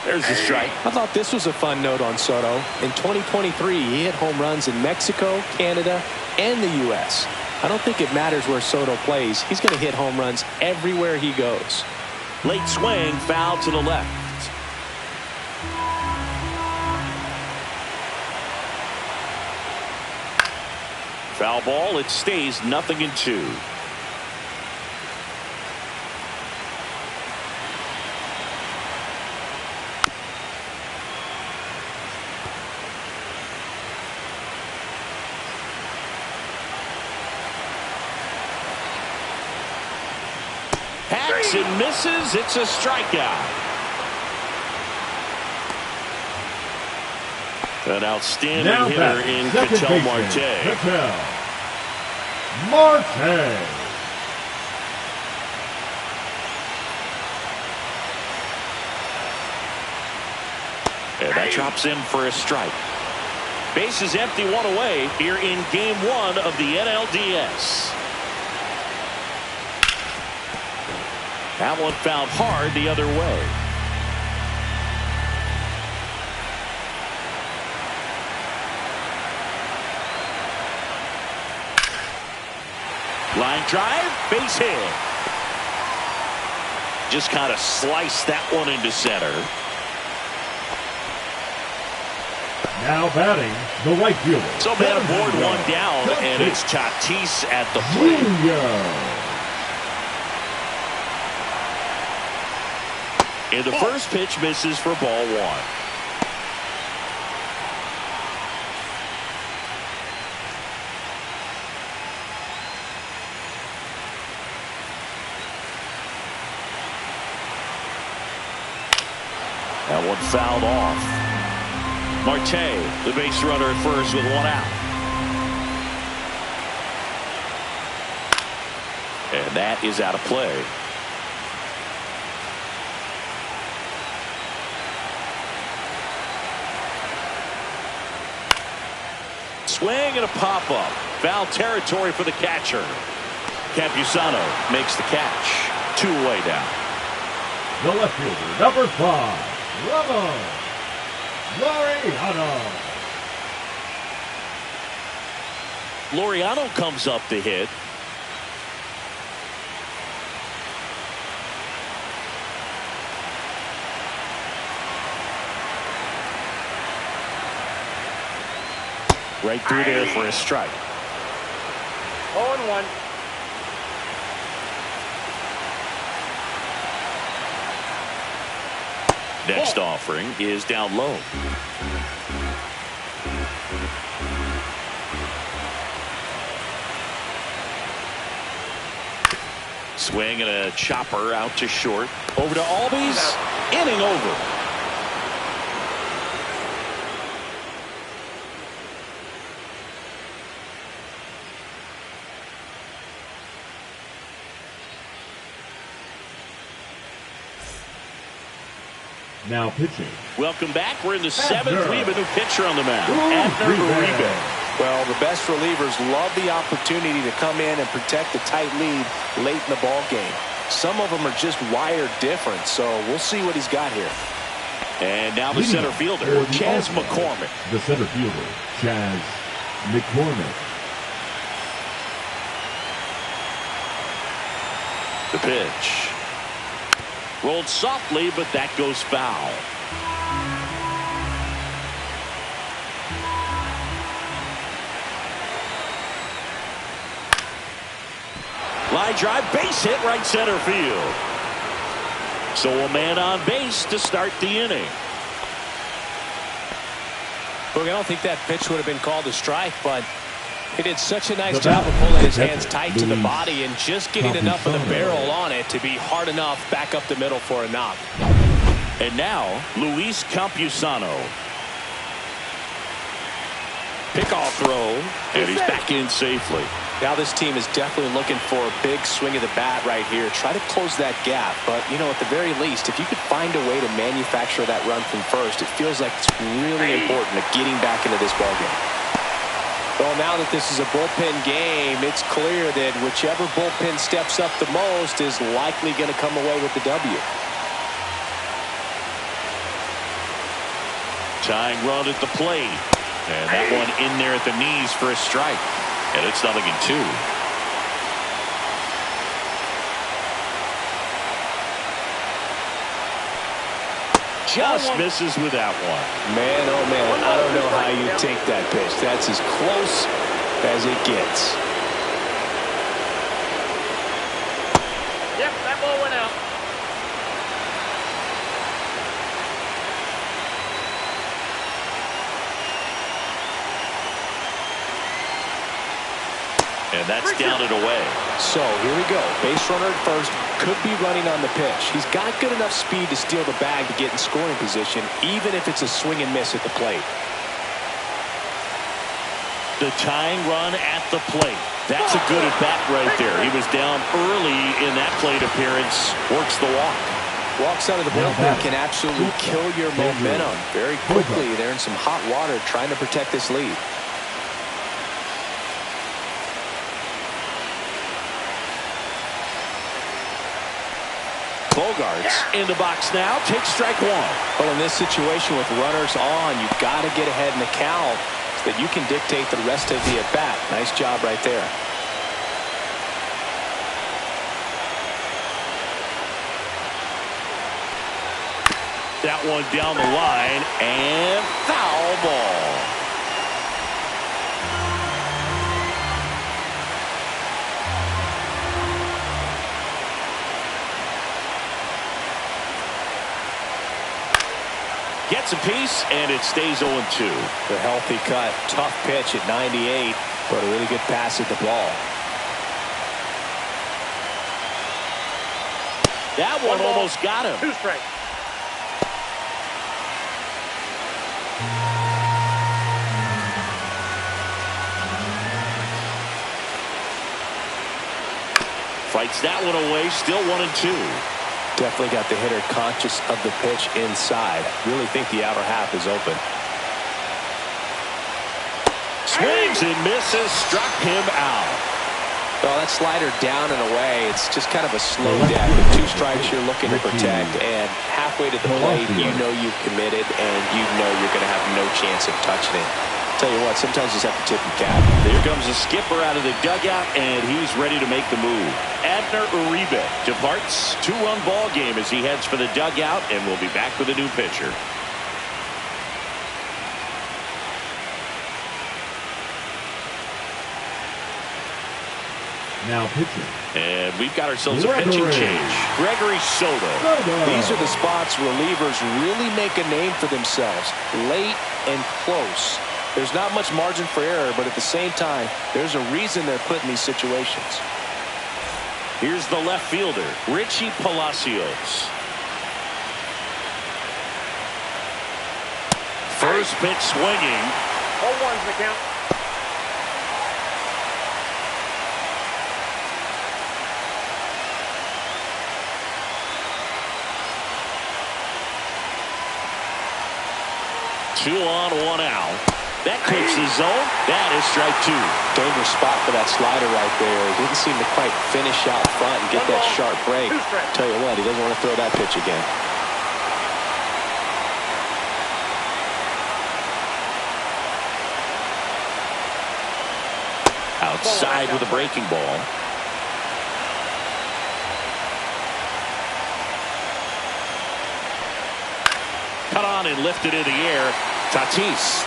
There's the strike.
I thought this was a fun note on Soto. In 2023, he hit home runs in Mexico, Canada, and the U.S. I don't think it matters where Soto plays. He's going to hit home runs everywhere he goes.
Late swing, foul to the left. Foul ball, it stays 0-2. Hacks and misses. It's a strikeout. An outstanding
Now
hitter
back,
in
second
Ketel
baseman,
Marte.
Ketel Marte.
And that drops in for a strike. Base is empty, one away here in game 1 of the NLDS. That one found hard the other way. Line drive, base hit. Just kind of sliced that one into center.
Now batting, the right fielder.
So man aboard one down, and it's Tatis at the plate. And the first pitch misses for ball 1. That one fouled off. Marte, the base runner at first with 1 out. And that is out of play. Swing and a pop-up. Foul territory for the catcher. Campusano makes the catch. 2 away now.
The left fielder, number 5, Ramos Laureano.
Laureano comes up to hit. Right through there for a strike.
0-1.
Next offering is down low. Swing and a chopper out to short. Over to Albies. Inning over.
Now pitching.
Welcome back. We're in the 7th. We have a new pitcher on the mound.
Abner
Abner
Uribe.
Uribe.
Well, the best relievers love the opportunity to come in and protect a tight lead late in the ball game. Some of them are just wired different, so we'll see what he's got here.
And now the
Leading
center
off
fielder,
for the
Chas
All-Star,
McCormick.
The center fielder, Chas McCormick.
The pitch. Rolled softly, but that goes foul. Line drive, base hit, right center field. So a man on base to start the inning.
Look, I don't think that pitch would have been called a strike, but he did such a nice
The
job of
batter,
pulling his
the
hands
catcher,
tight to the
Luis
body and just getting enough of the
Campusano.
barrel on it to be hard enough back up the middle for a knock.
And now, Luis Campusano. Pickoff throw, and he's back in safely.
Now this team is definitely looking for a big swing of the bat right here. Try to close that gap. But, you know, at the very least, if you could find a way to manufacture that run from first, it feels like it's really important to getting back into this ballgame. Well, now that this is a bullpen game, it's clear that whichever bullpen steps up the most is likely going to come away with the W.
Tying run at the plate. And that one in there at the knees for a strike. And it's 0-2. Just misses with that one.
Man, oh man, I don't know how you take that pitch. That's as close as it gets.
Yep, that ball went out.
And that's down and away.
So here we go. Base runner at first, could be running on the pitch. He's got good enough speed to steal the bag to get in scoring position, even if it's a swing and miss at the plate.
The tying run at the plate. That's a good at bat right there. He was down early in that plate appearance. Works the walk.
Walks out of the bullpen can absolutely kill your momentum very quickly. They're in some hot water trying to protect this lead.
Bogarts in the box now. Takes strike one.
Well, in this situation with runners on, you've got to get ahead in the count so that you can dictate the rest of the at-bat. Nice job right there.
That one down the line and foul ball. Gets a piece, and it stays 0-2.
The healthy cut. Tough pitch at 98, but a really good pass at the ball.
That one almost got him.
2 strikes.
Fights that one away. Still 1-2.
Definitely got the hitter conscious of the pitch inside. Really think the outer half is open.
Swings and misses. Struck him out.
Well, that slider down and away. It's just kind of a slow death. With 2 strikes you're looking to protect, and halfway to the plate, you know you've committed, and you know you're going to have no chance of touching it. Tell you what, sometimes you just have to tip your cap.
There comes the skipper out of the dugout, and he's ready to make the move. Abner Uribe departs. 2-run ball game as he heads for the dugout, and we'll be back with a new pitcher.
Now pitching.
And we've got ourselves a pitching change. Gregory Soto.
These are the spots relievers really make a name for themselves. Late and close. There's not much margin for error, but at the same time, there's a reason they're put in these situations.
Here's the left fielder, Richie Palacios. First pitch swinging.
0-1's the count.
Two on, 1 out. That clips the zone. That is strike 2.
Dangerous spot for that slider right there. Didn't seem to quite finish out front and get that sharp break. Tell you what, he doesn't want to throw that pitch again.
Outside with a breaking ball. Cut on and lifted in the air. Tatis.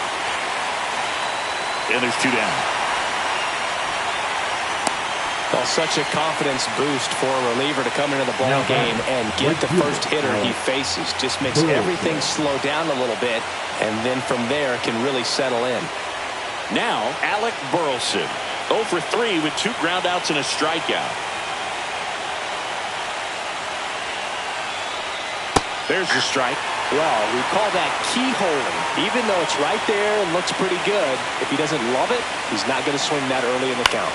And there's 2 down.
Well, such a confidence boost for a reliever to come into the ball game and get the first hitter he faces. Just makes everything slow down a little bit, and then from there can really settle in.
Now, Alec Burleson. 0 for 3 with 2 groundouts and a strikeout. There's the strike.
Well, we call that keyholing. Even though it's right there and looks pretty good, if he doesn't love it, he's not going to swing that early in the count.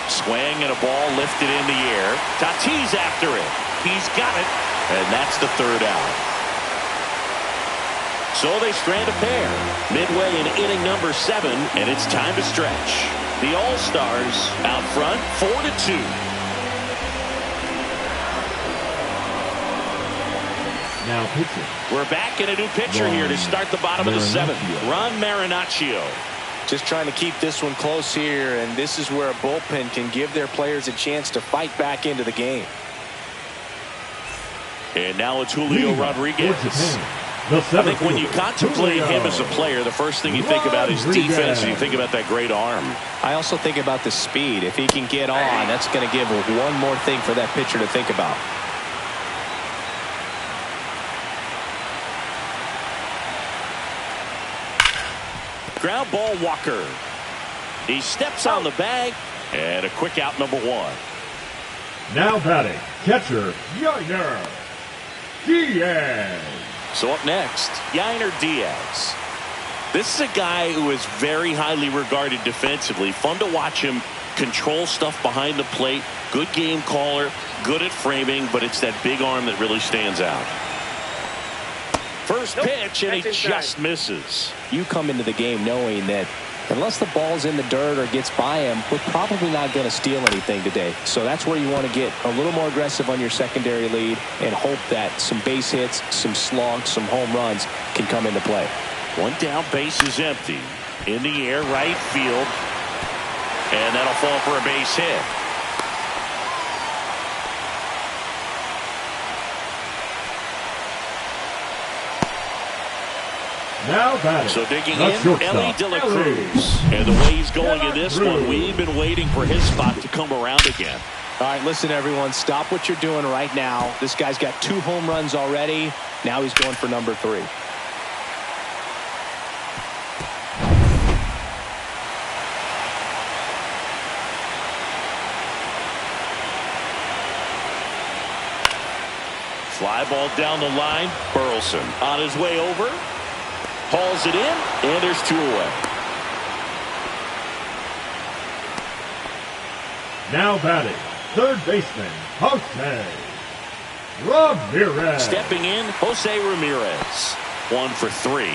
Swing and a ball lifted in the air. Tatis after it. He's got it. And that's the third out. So they strand a pair. Midway in inning number 7, and it's time to stretch. The All-Stars out front 4-2.
Now pitching.
We're back in a new pitcher here to start the bottom of the 7th. Ron Marinaccio.
Just trying to keep this one close here, and this is where a bullpen can give their players a chance to fight back into the game.
And now it's Julio Rodriguez. I think when you contemplate him as a player, the first thing you think about is defense, and you think about that great arm.
I also think about the speed. If he can get on, that's going to give one more thing for that pitcher to think about.
Ground ball, Walker. He steps on the bag, and a quick out, number 1.
Now batting, catcher, Yainer Diaz.
So up next, Yainer Diaz. This is a guy who is very highly regarded defensively. Fun to watch him control stuff behind the plate. Good game caller, good at framing, but it's that big arm that really stands out. First pitch, and he just misses.
You come into the game knowing that unless the ball's in the dirt or gets by him, we're probably not going to steal anything today. So that's where you want to get a little more aggressive on your secondary lead and hope that some base hits, some slugs, some home runs can come into play.
One down, base is empty. In the air, right field. And that'll fall for a base hit.
Now batting.
So digging in, Elly De La Cruz. And the way he's going in this one, we've been waiting for his spot to come around again.
All right, listen, everyone. Stop what you're doing right now. This guy's got 2 home runs already. Now he's going for number 3.
Fly ball down the line. Burleson on his way over. Hauls it in, and there's 2 away.
Now batting, third baseman, Jose Ramirez.
Stepping in, Jose Ramirez. 1 for 3.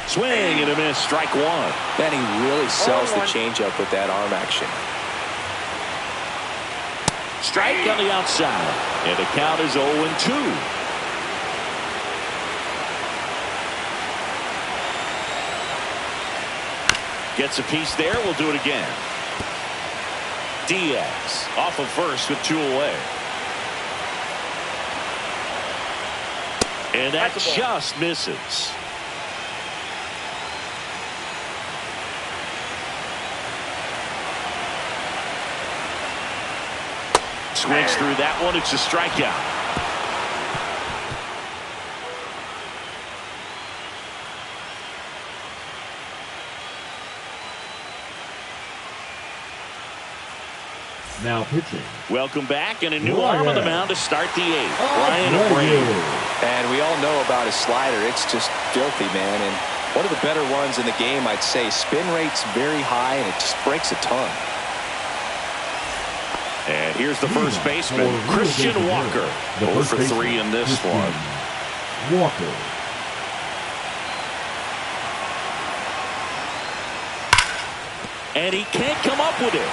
Swing and a miss, strike 1.
Man, he really sells the changeup with that arm action.
Strike on the outside, and the count is 0-2. Gets a piece there. We'll do it again. Diaz off of first with 2 away. And that just misses. Swings through that one. It's a strikeout.
Now pitching.
Welcome back, and a new arm on the mound to start the 8th. Bryan
Abreu.
And we all know about his slider. It's just filthy, man. And one of the better ones in the game, I'd say. Spin rate's very high, and it just breaks a ton.
And here's the first baseman, Christian Walker. 0 for 3 in this one.
Walker.
And he can't come up with it.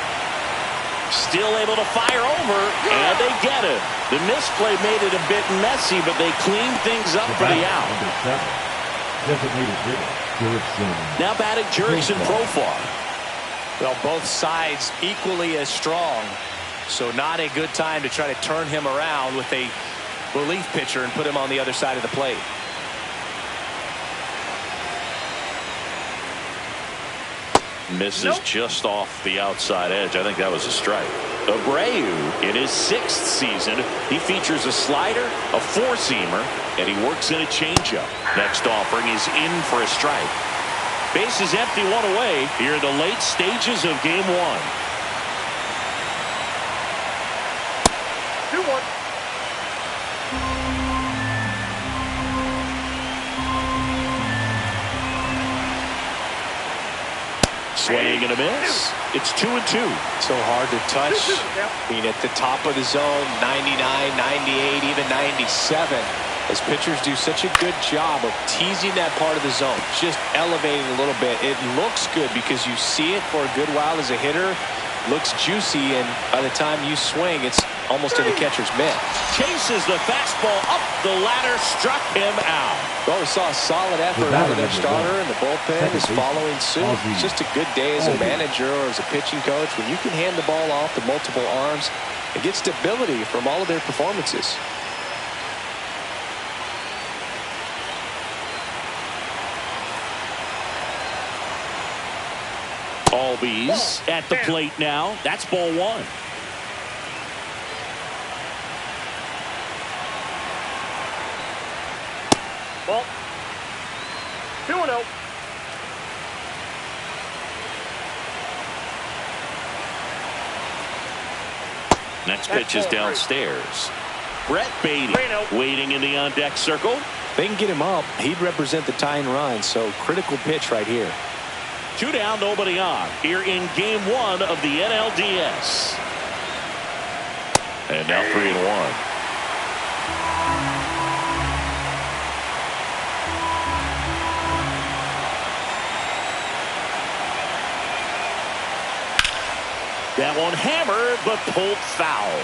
Still able to fire over, and they get it. The misplay made it a bit messy, but they cleaned things up for the out. Now batting Jurickson Profar.
Well, both sides equally as strong. So not a good time to try to turn him around with a relief pitcher and put him on the other side of the plate.
Misses just off the outside edge. I think that was a strike. Abreu, in his 6th season, he features a slider, a 4-seamer, and he works in a changeup. Next offering is in for a strike. Base is empty, 1 away here in the late stages of game 1.
2-1.
Swing and a miss. It's 2-2.
So hard to touch. I mean, at the top of the zone, 99, 98, even 97. As pitchers do such a good job of teasing that part of the zone, just elevating a little bit. It looks good because you see it for a good while as a hitter. Looks juicy, and by the time you swing, it's almost in the catcher's mitt.
Chases the fastball up the ladder, struck him out.
Well, we saw a solid effort out of their starter, and the bullpen is following suit. It's just a good day as a manager or as a pitching coach when you can hand the ball off to multiple arms and get stability from all of their performances.
Albies at the plate now. That's ball one.
Ball. 2-0.
Next pitch is downstairs. Brett Beatty waiting in the on-deck circle.
They can get him up. He'd represent the tying run, so critical pitch right here.
2 down, nobody on. Here in game one of the NLDS. And now 3-1. That one hammered, but pulled foul.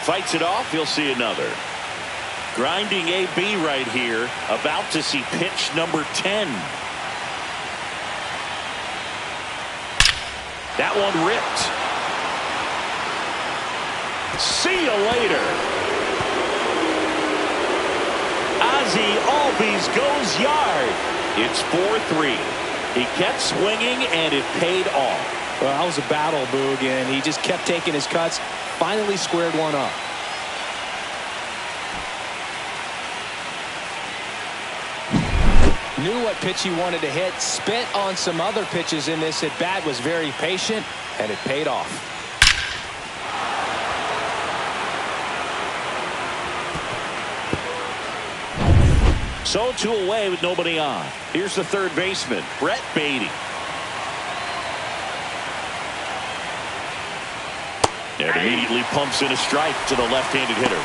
Fights it off. He'll see another. Grinding AB right here. About to see pitch number 10. That one ripped. See you later. Ozzie Albies goes yard. It's 4-3. He kept swinging and it paid off.
Well, that was a battle, Boog, and he just kept taking his cuts. Finally squared one up. Knew what pitch he wanted to hit. Spent on some other pitches in this at bat. Was very patient, and it paid off.
So 2 away with nobody on. Here's the third baseman, Brett Beatty. And immediately pumps in a strike to the left-handed hitter.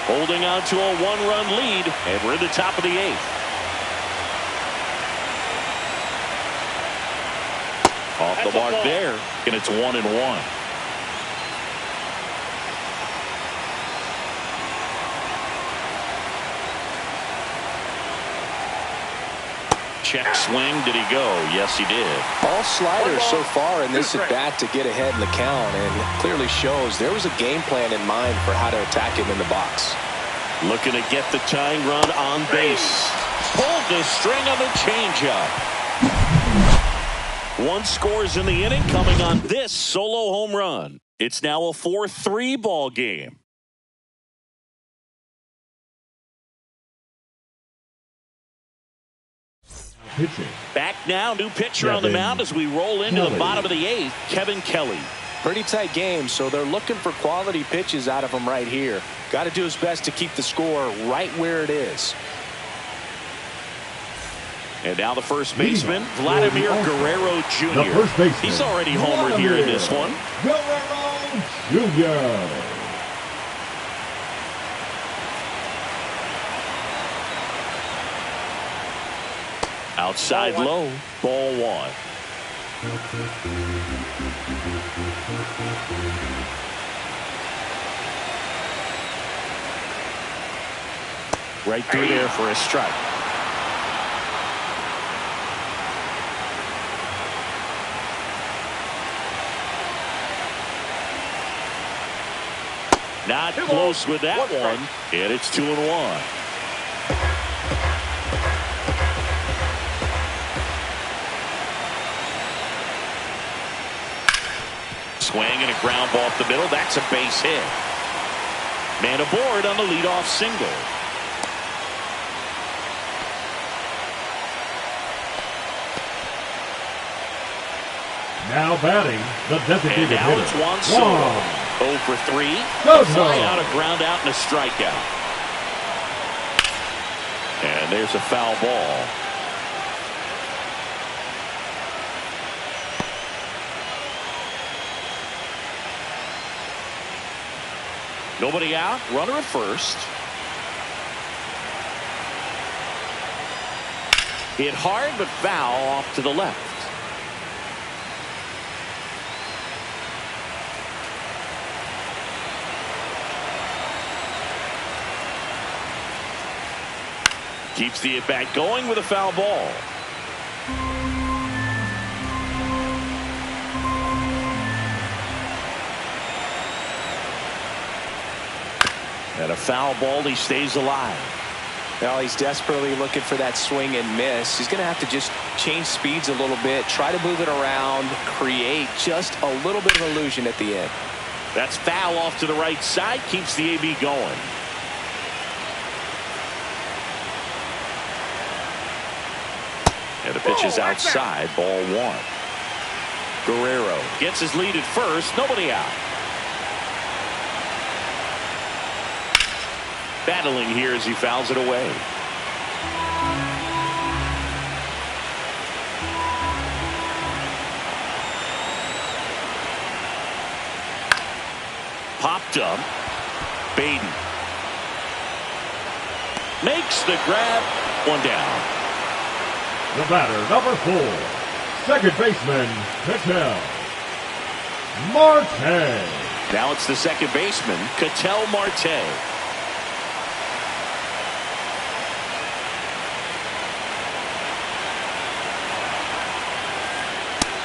Holding on to a 1-run lead, and we're in the top of the 8th. Off the mark there, and it's 1-1. Check swing. Did he go? Yes, he did.
All sliders so far in this at bat to get ahead in the count, and clearly shows there was a game plan in mind for how to attack him in the box.
Looking to get the tying run on base. Pulled the string on the changeup. 1 scores in the inning, coming on this solo home run. It's now a 4-3 ball game.
Pitching.
Back now, new pitcher on the mound as we roll into the bottom of the 8th, Kevin Kelly.
Pretty tight game, so they're looking for quality pitches out of him right here. Got to do his best to keep the score right where it is.
And now the first baseman, Vladimir Guerrero Jr.
The first baseman.
He's already homered here in this one.
Guerrero Jr.
Outside low, ball 1. Right through there for a strike. Not close with that one. And it's 2-1. Swing and a ground ball up the middle. That's a base hit. Man aboard on the leadoff single.
Now batting, the designated
and now
hitter.
It's Juan Soto. 0 for 3. Fly out, a ground out, and a strikeout. And there's a foul ball. Nobody out. Runner at first. Hit hard, but foul off to the left. Keeps the at-bat going with a foul ball. And a foul ball, he stays alive.
Well, he's desperately looking for that swing and miss. He's going to have to just change speeds a little bit, try to move it around, create just a little bit of illusion at the end.
That's foul off to the right side, keeps the AB going. And the pitch is outside, ball 1. Guerrero gets his lead at first, nobody out. Battling here as he fouls it away. Popped up. Baden makes the grab. One down.
The batter, number 4, second baseman, Ketel Marte.
Now it's the second baseman, Ketel Marte.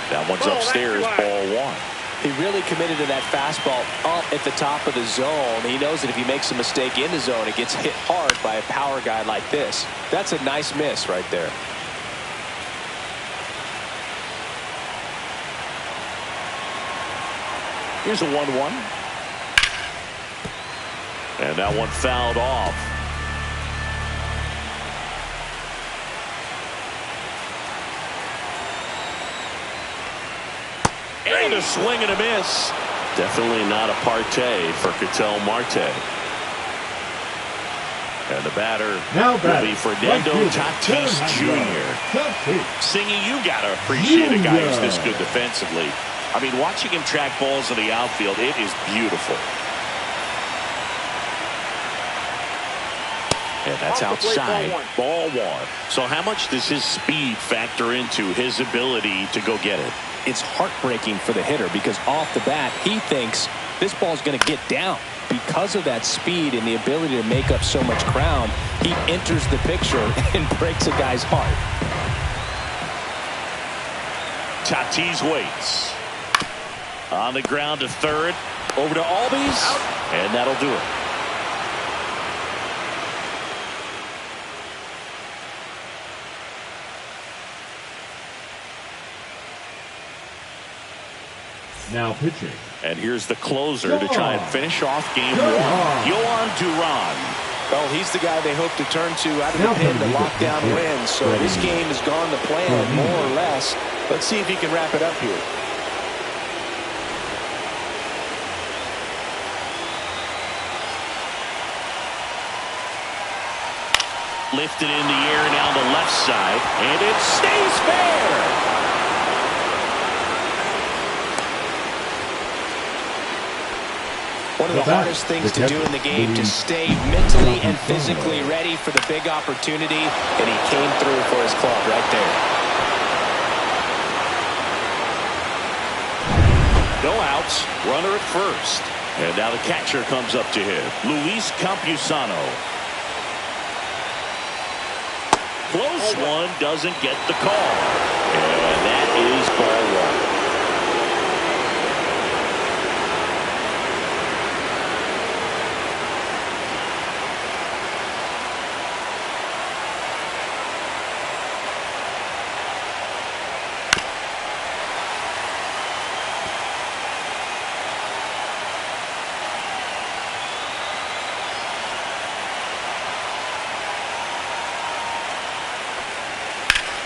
That one's upstairs, ball 1.
He really committed to that fastball up at the top of the zone. He knows that if he makes a mistake in the zone, it gets hit hard by a power guy like this. That's a nice miss right there.
Here's a 1-1. And that one fouled off. And a swing and a miss. Definitely not a partay for Ketel Marte. And the batter will be Fernando Tatis Jr. Singing, you got to appreciate a guy who's this good defensively. I mean, watching him track balls in the outfield, it is beautiful. And that's outside, ball 1. So how much does his speed factor into his ability to go get it?
It's heartbreaking for the hitter because off the bat, he thinks this ball's going to get down. Because of that speed and the ability to make up so much ground, he enters the picture and breaks a guy's heart.
Tatis waits. On the ground to third. Over to Albies. And that'll do it.
Now pitching.
And here's the closer to try and finish off game 1. Yohan Duran.
Well, he's the guy they hope to turn to out of the pen to lock down wins. So this game has gone to plan, more or less. Let's see if he can wrap it up here.
Lifted in the air down the left side. And it stays fair.
One of the hardest things to do in the game, to stay mentally and physically ready for the big opportunity, and he came through for his club right there.
No outs, runner at first. And now the catcher comes up to him, Luis Campusano. Close one, doesn't get the call. And that is ball 1.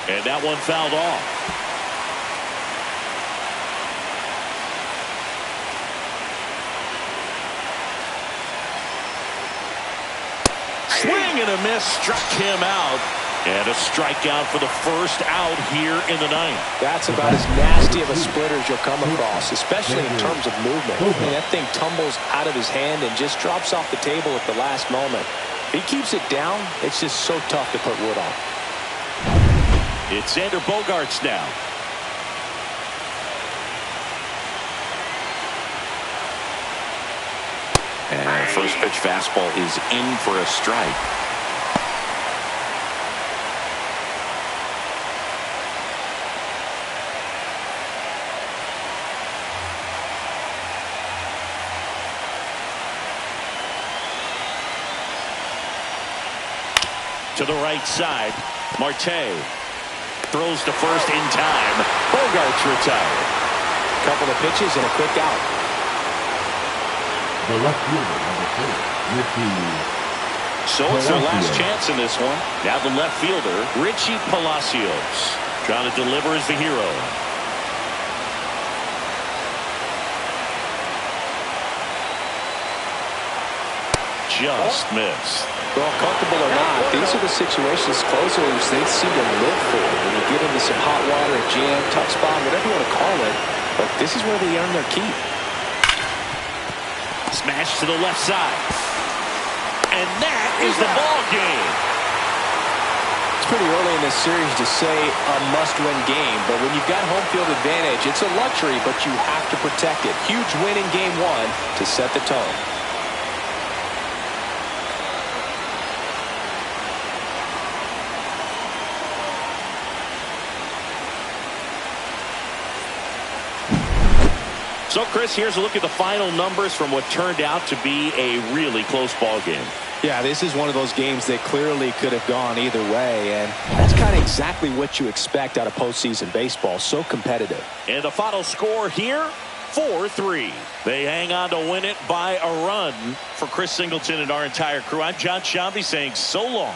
And that one fouled off. Swing and a miss, struck him out. And a strikeout for the first out here in the ninth.
That's about as nasty of a splitter as you'll come across, especially in terms of movement. I mean, that thing tumbles out of his hand and just drops off the table at the last moment. If he keeps it down, it's just so tough to put wood on.
It's Xander Bogaerts now. And first pitch fastball is in for a strike. To the right side, Marte throws to first in time. Bogaerts retired.
Couple of pitches and a quick out.
The left fielder, number 4, Richie.
So it's their last chance in this one. Now the left fielder, Richie Palacios, trying to deliver as the hero. Just missed.
Well, comfortable or not, these are the situations closers they seem to live for. When you get into some hot water, a jam, tough spot, whatever you want to call it. But this is where they earn their keep.
Smash to the left side. And that is the ball game.
It's pretty early in this series to say a must-win game. But when you've got home field advantage, it's a luxury, but you have to protect it. Huge win in game one to set the tone.
So, Chris, here's a look at the final numbers from what turned out to be a really close ball game.
Yeah, this is one of those games that clearly could have gone either way, and that's kind of exactly what you expect out of postseason baseball. So competitive.
And the final score here, 4-3. They hang on to win it by a run. For Chris Singleton and our entire crew, I'm John Sciambi saying so long.